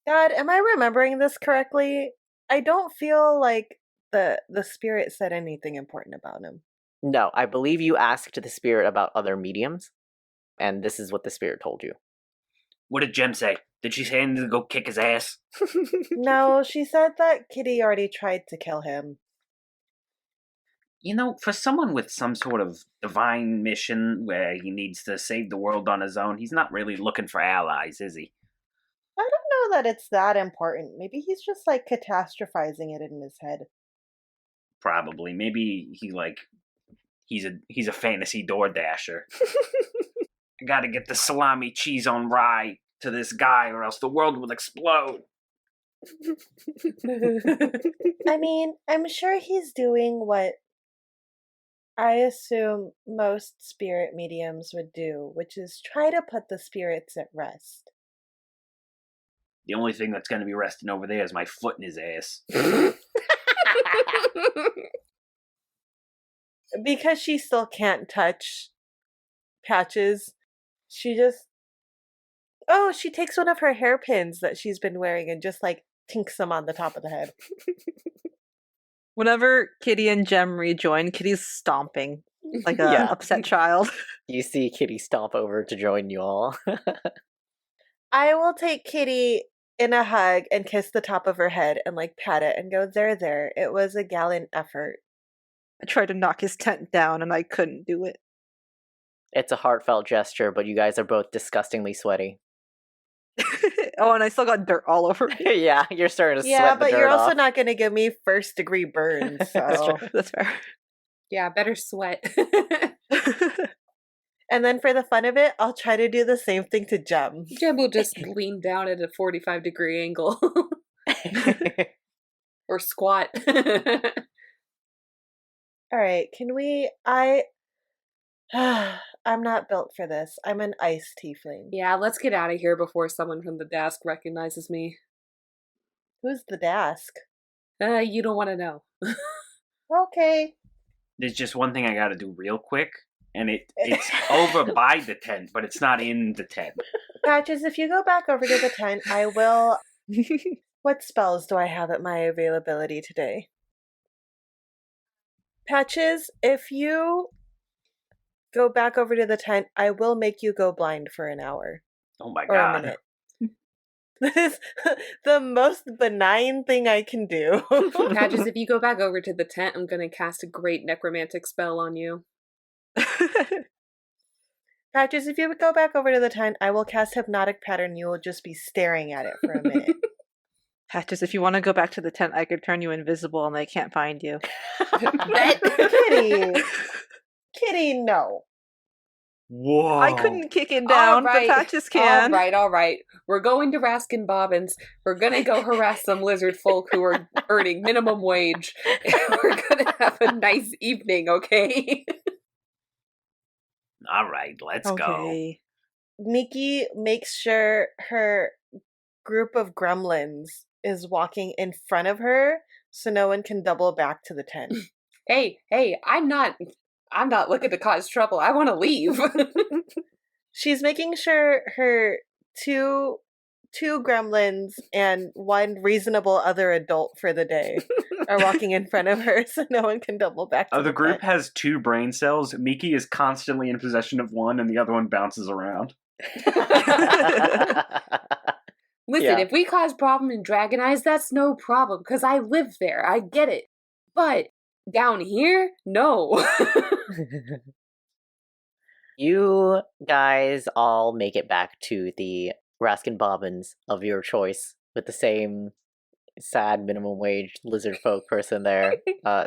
God, am I remembering this correctly? I don't feel like the spirit said anything important about him. No, I believe you asked the spirit about other mediums, and this is what the spirit told you. What did Jem say? Did she say anything to go kick his ass? No, she said that Kitty already tried to kill him. You know, for someone with some sort of divine mission where he needs to save the world on his own, he's not really looking for allies, is he? I don't know that it's that important. Maybe he's just like catastrophizing it in his head. Probably. Maybe he's a fantasy door dasher. I gotta get the salami cheese on rye to this guy or else the world will explode. I mean, I'm sure he's doing what I assume most spirit mediums would do, which is try to put the spirits at rest. The only thing that's gonna be resting over there is my foot in his ass. Because she still can't touch Patches, she takes one of her hairpins that she's been wearing and just like tinks them on the top of the head. Whenever Kitty and Jem rejoin, Kitty's stomping like a upset child. You see Kitty stomp over to join you all. I will take Kitty in a hug and kiss the top of her head and like pat it and go, there. It was a gallant effort. I tried to knock his tent down and I couldn't do it. It's a heartfelt gesture, but you guys are both disgustingly sweaty. Oh, and I still got dirt all over me. Yeah, you're starting to Yeah, sweat the but dirt you're also off. not going to give me first-degree burns, so... That's fair. Yeah, better sweat. And then for the fun of it, I'll try to do the same thing to Jem. Jem will just lean down at a 45-degree angle. Or squat. Alright, can we... I'm not built for this. I'm an ice tiefling. Yeah, let's get out of here before someone from the desk recognizes me. Who's the desk? You don't want to know. Okay. There's just one thing I gotta do real quick, and it's over by the tent, but it's not in the tent. Patches, if you go back over to the tent, I will... What spells do I have at my availability today? Patches, if you go back over to the tent, I will make you go blind for an hour. Oh my Or a god. minute. This is the most benign thing I can do. Patches, if you go back over to the tent, I'm gonna cast a great necromantic spell on you. Patches, if you would go back over to the tent, I will cast Hypnotic Pattern. You will just be staring at it for a minute. Patches, if you want to go back to the tent, I could turn you invisible and they can't find you. Kitty! Kitty, no. Whoa. I couldn't kick it down, but Patches can. All right. We're going to Raskin Bobbins. We're gonna go harass some lizard folk who are earning minimum wage. We're gonna have a nice evening, okay? All right, let's go. Okay. Miki makes sure her group of gremlins is walking in front of her so no one can double back to the tent. Hey, I'm not looking to cause trouble. I want to leave. She's making sure her two gremlins and one reasonable other adult for the day are walking in front of her so no one can double back to The group tent. has 2 brain cells. Miki is constantly in possession of one, and the other one bounces around. Listen, if we cause problem in Dragon Eyes, that's no problem, because I live there. I get it. But down here, no. You guys all make it back to the Raskin Bobbins of your choice with the same sad minimum wage lizard folk person there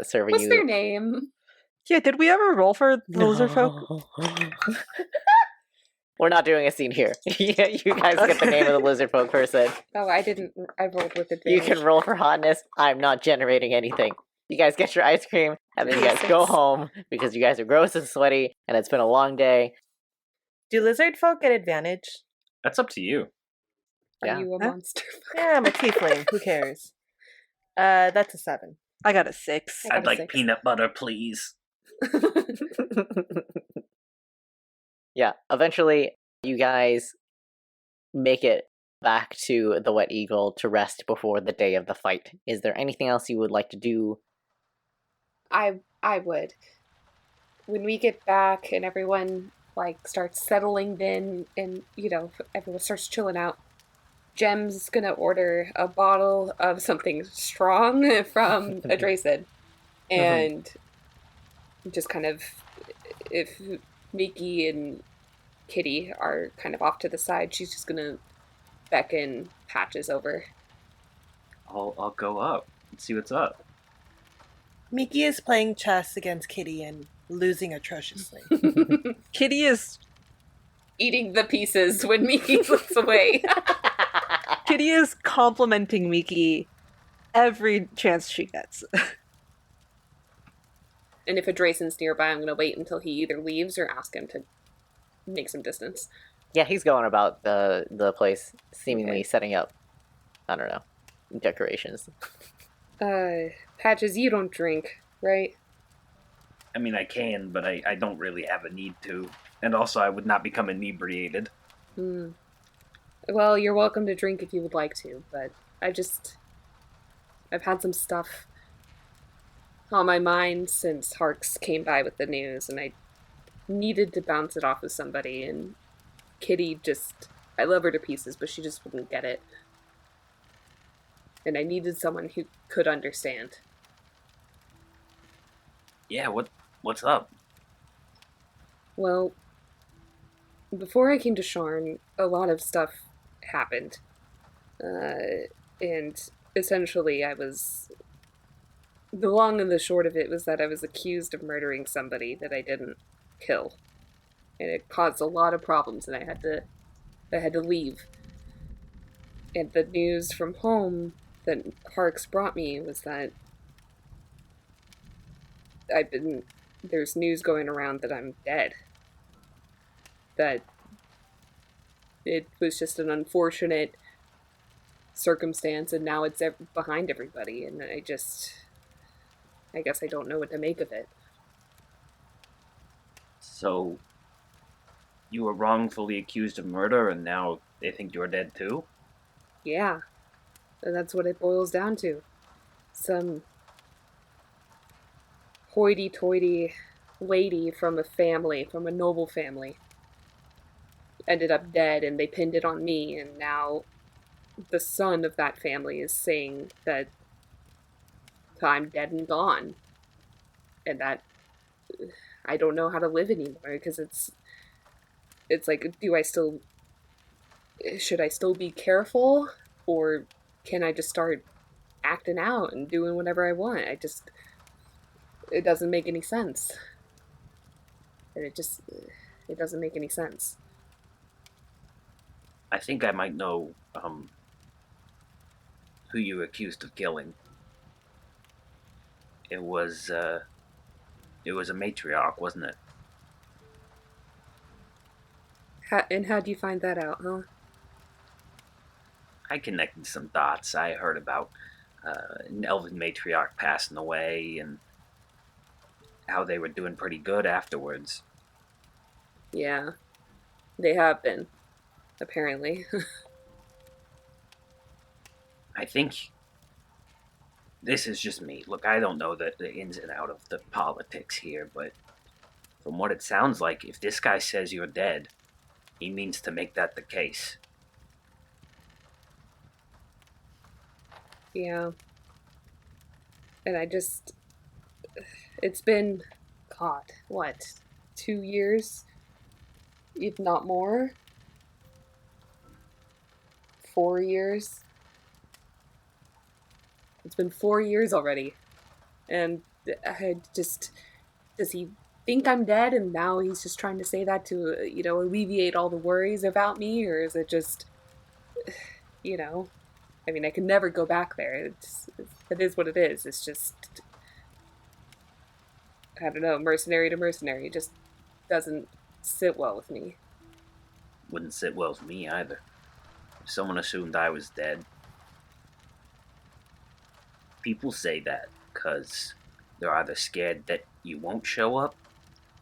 serving What's you. their name? Yeah, did we ever roll for the lizard folk? We're not doing a scene here. Yeah, you guys get the name of the lizard folk person. Oh, I didn't. I rolled with advantage. You can roll for hotness. I'm not generating anything. You guys get your ice cream, and then you guys go home because you guys are gross and sweaty, and it's been a long day. Do lizard folk get advantage? That's up to you. Yeah. Are you a monster? Yeah, I'm a tiefling. Who cares? That's a 7. I got a 6. I got I'd a like 6. peanut butter, please. Yeah, eventually you guys make it back to the Wet Eagle to rest before the day of the fight. Is there anything else you would like to do? I would. When we get back and everyone starts settling in and everyone starts chilling out, Jem's gonna order a bottle of something strong from Adrasid. And just kind of, if Miki and Kitty are kind of off to the side, she's just gonna beckon Patches over. I'll go up and see what's up. Miki is playing chess against Kitty and losing atrociously. Kitty is Eating the pieces when Miki looks away. Kitty is complimenting Miki every chance she gets. And if Adrason's nearby, I'm going to wait until he either leaves or ask him to make some distance. Yeah, he's going about the place, seemingly Okay. setting up, I don't know, decorations. Patches, you don't drink, right? I mean, I can, but I don't really have a need to. And also, I would not become inebriated. Well, you're welcome to drink if you would like to, but I've had some stuff on my mind since Harks came by with the news, and I needed to bounce it off of somebody, and Kitty I love her to pieces, but she just wouldn't get it. And I needed someone who could understand. Yeah, what's up? Well, before I came to Sharn, a lot of stuff happened. And essentially the long and the short of it was that I was accused of murdering somebody that I didn't kill. And it caused a lot of problems, and I had to leave. And the news from home that Harks brought me was that there's news going around that I'm dead. That it was just an unfortunate circumstance, and now it's behind everybody, and I guess I don't know what to make of it. So, you were wrongfully accused of murder, and now they think you're dead too? Yeah, and that's what it boils down to. Some hoity-toity lady from a noble family, ended up dead, and they pinned it on me, and now the son of that family is saying that I'm dead and gone, and that I don't know how to live anymore, because it's like, should I still be careful, or can I just start acting out and doing whatever I want? It doesn't make any sense. And it doesn't make any sense. I think I might know who you accused of killing. It was a matriarch, wasn't it? And how do you find that out, huh? I connected some dots. I heard about an elven matriarch passing away and how they were doing pretty good afterwards. Yeah, they have been, apparently. I think this is just me. Look, I don't know the ins and out of the politics here, but from what it sounds like, if this guy says you're dead, he means to make that the case. Yeah. And it's been, God, what, 2 years? If not more? 4 years? It's been 4 years already. And does he think I'm dead, and now he's just trying to say that to, alleviate all the worries about me? Or is it just, I mean, I can never go back there. It is what it is. It's just, I don't know, mercenary to mercenary. It just doesn't sit well with me. Wouldn't sit well with me either. If someone assumed I was dead, people say that because they're either scared that you won't show up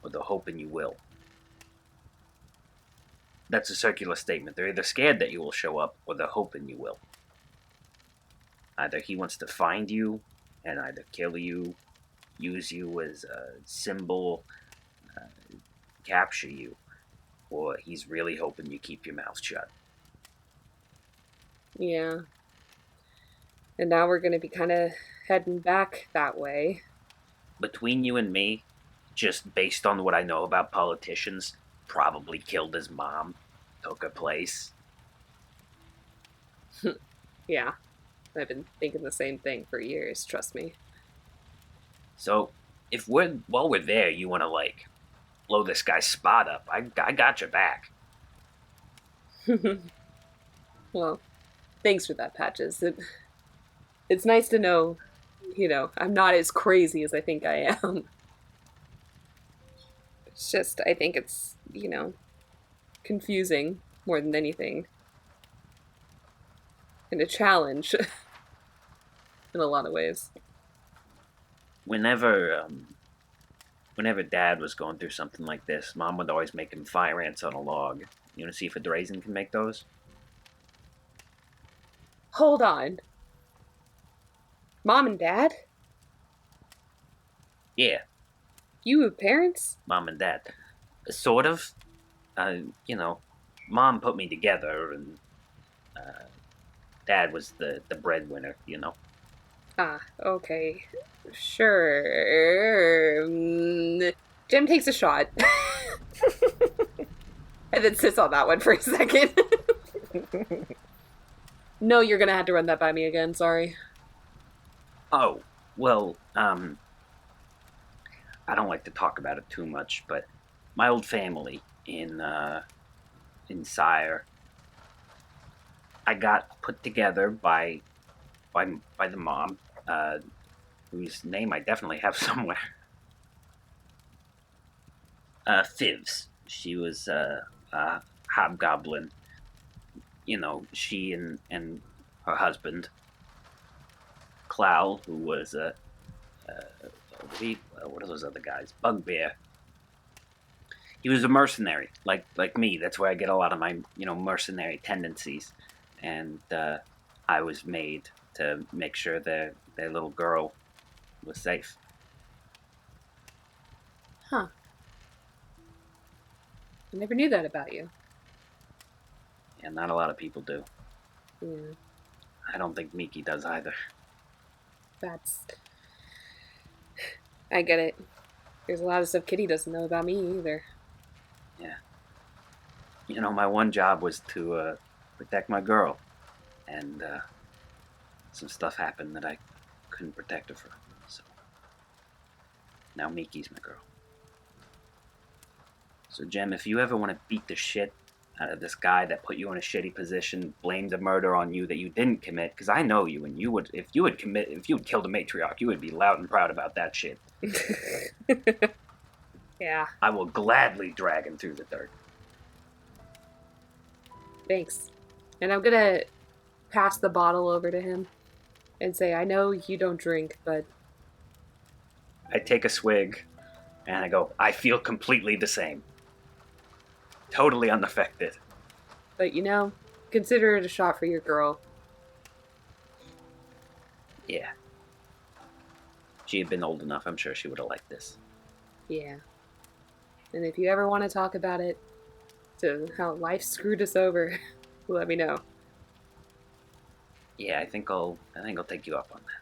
or they're hoping you will. That's a circular statement. They're either scared that you will show up or they're hoping you will. Either he wants to find you and either kill you, use you as a symbol, capture you, or he's really hoping you keep your mouth shut. Yeah. And now we're going to be kind of heading back that way. Between you and me, just based on what I know about politicians, probably killed his mom, took her place. Yeah. I've been thinking the same thing for years, trust me. So, while we're there, you want to, blow this guy's spot up, I got your back. Well, thanks for that, Patches. It's nice to know, I'm not as crazy as I think I am. It's just, I think it's, confusing more than anything. And a challenge in a lot of ways. Whenever Dad was going through something like this, Mom would always make him fire ants on a log. You want to see if a Drazen can make those? Hold on. Mom and Dad? Yeah. You have parents? Mom and Dad. Sort of. Mom put me together, and Dad was the breadwinner, Ah, okay. Sure. Jim takes a shot. And then sits on that one for a second. No, you're gonna have to run that by me again, sorry. Oh, well, I don't like to talk about it too much, but my old family in Sire, I got put together by the mom, whose name I definitely have somewhere. Fivs. She was a hobgoblin. She and her husband, Clow, who was what are those other guys? Bugbear. He was a mercenary, like me. That's where I get a lot of my mercenary tendencies, and I was made to make sure their little girl was safe. Huh. I never knew that about you. And not a lot of people do. Yeah. I don't think Miki does either. I get it. There's a lot of stuff Kitty doesn't know about me either. Yeah. You know, my one job was to protect my girl. And some stuff happened that I couldn't protect her from. So now Miki's my girl. So, Jem, if you ever want to beat the shit out of this guy that put you in a shitty position, blamed a murder on you that you didn't commit, because I know you, and if you had killed a matriarch, you would be loud and proud about that shit. Yeah, I will gladly drag him through the dirt. thanks. And I'm gonna pass the bottle over to him and say, I know you don't drink, but... I take a swig, and I go, I feel completely the same. Totally unaffected. But, consider it a shot for your girl. Yeah. She had been old enough, I'm sure she would have liked this. Yeah. And if you ever want to talk about it, to how life screwed us over, let me know. Yeah, I think I'll take you up on that.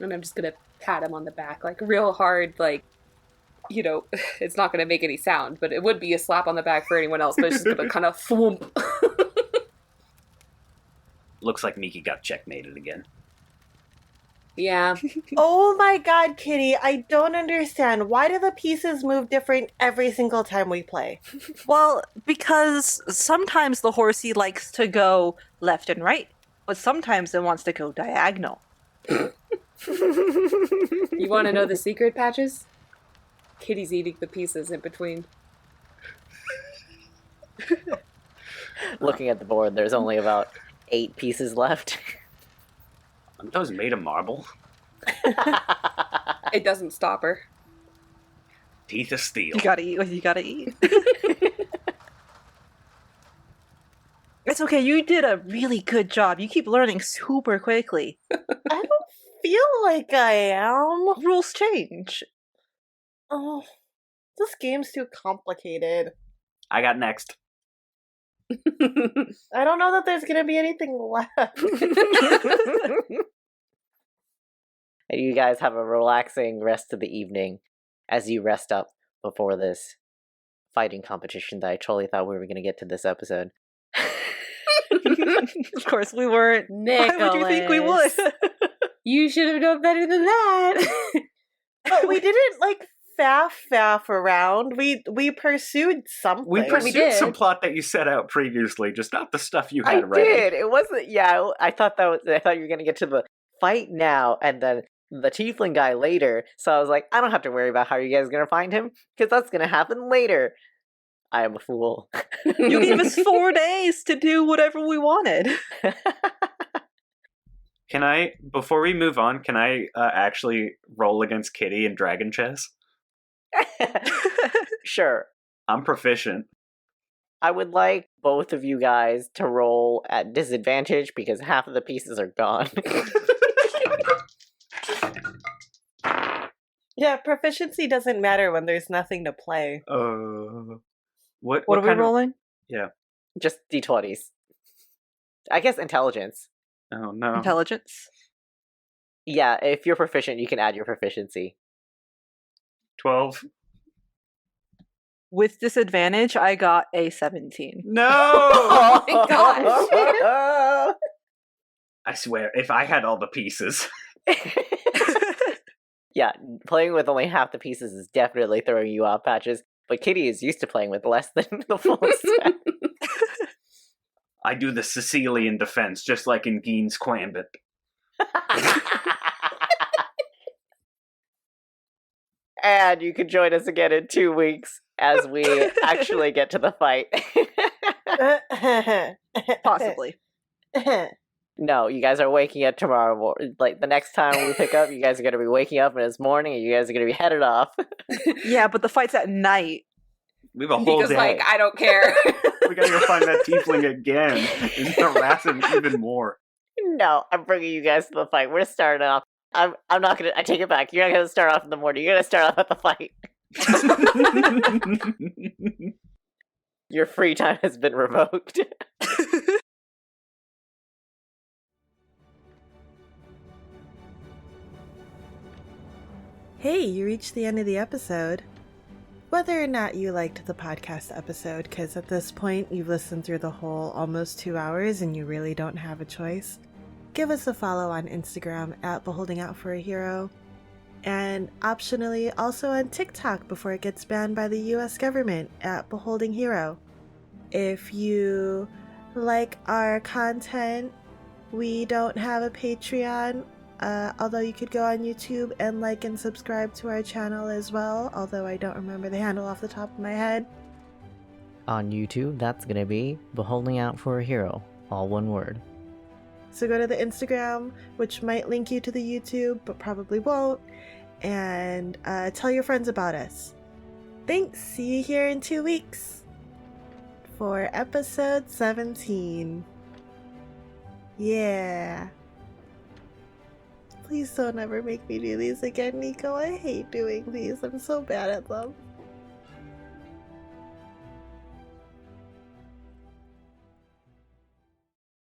And I'm just gonna pat him on the back, like, real hard, like, it's not gonna make any sound, but it would be a slap on the back for anyone else, but it's just gonna kind of thwomp. Looks like Miki got checkmated again. Yeah. Oh my god, Kitty, I don't understand. Why do the pieces move different every single time we play? Well, because sometimes the horsey likes to go left and right, but sometimes it wants to go diagonal. You want to know the secret, Patches? Kitty's eating the pieces in between. Looking at the board, there's only about 8 pieces left. Aren't those made of marble? It doesn't stop her. Teeth of steel. You gotta eat what you gotta eat. It's okay, you did a really good job. You keep learning super quickly. I don't feel like I am. Rules change. Oh, this game's too complicated. I got next. I don't know that there's gonna be anything left. And you guys have a relaxing rest of the evening as you rest up before this fighting competition that I totally thought we were going to get to this episode. Of course we weren't. Nicholas. Why would you think we would? You should have known better than that. But we didn't, faff around. We pursued something. We pursued did. some plot that you set out previously, just not the stuff you had I ready. did. It wasn't. Yeah, I thought you were going to get to the fight now and then the tiefling guy later. So I was like, I don't have to worry about how you guys are going to find him because that's going to happen later. I am a fool. You gave us 4 days to do whatever we wanted. Can I, before we move on, can I actually roll against Kitty in Dragon Chess? Sure. I'm proficient. I would like both of you guys to roll at disadvantage because half of the pieces are gone. Yeah, proficiency doesn't matter when there's nothing to play. What What are we kind of- rolling? Just d20s. I guess intelligence. Oh no. Intelligence. Yeah, if you're proficient, you can add your proficiency. 12. With disadvantage, I got a 17. No! Oh my gosh. I swear, if I had all the pieces. Yeah, playing with only half the pieces is definitely throwing you off, Patches. But Kitty is used to playing with less than the full set. I do the Sicilian defense, just like in Gein's Quambit. And you can join us again in 2 weeks as we actually get to the fight. Possibly. No, you guys are waking up tomorrow morning. Like, the next time we pick up, you guys are going to be waking up and it's morning and you guys are going to be headed off. Yeah, but the fight's at night. We have a whole Nico's day. like, I don't care. We gotta go find that tiefling again and harass him even more. No, I'm bringing you guys to the fight. We're starting off. I'm not going to... I take it back. You're not going to start off in the morning. You're going to start off at the fight. Your free time has been revoked. Hey, you reached the end of the episode. Whether or not you liked the podcast episode, because at this point you've listened through the whole almost 2 hours and you really don't have a choice, give us a follow on Instagram at Beholding Out for a Hero, and optionally also on TikTok before it gets banned by the US government at Beholding Hero. If you like our content, we don't have a Patreon, although you could go on YouTube and like and subscribe to our channel as well, although I don't remember the handle off the top of my head. On YouTube, that's gonna be Beholding Out for a Hero, all one word. So go to the Instagram, which might link you to the YouTube, but probably won't, and tell your friends about us. Thanks! See you here in 2 weeks for episode 17. Yeah. Please don't ever make me do these again, Nico. I hate doing these. I'm so bad at them.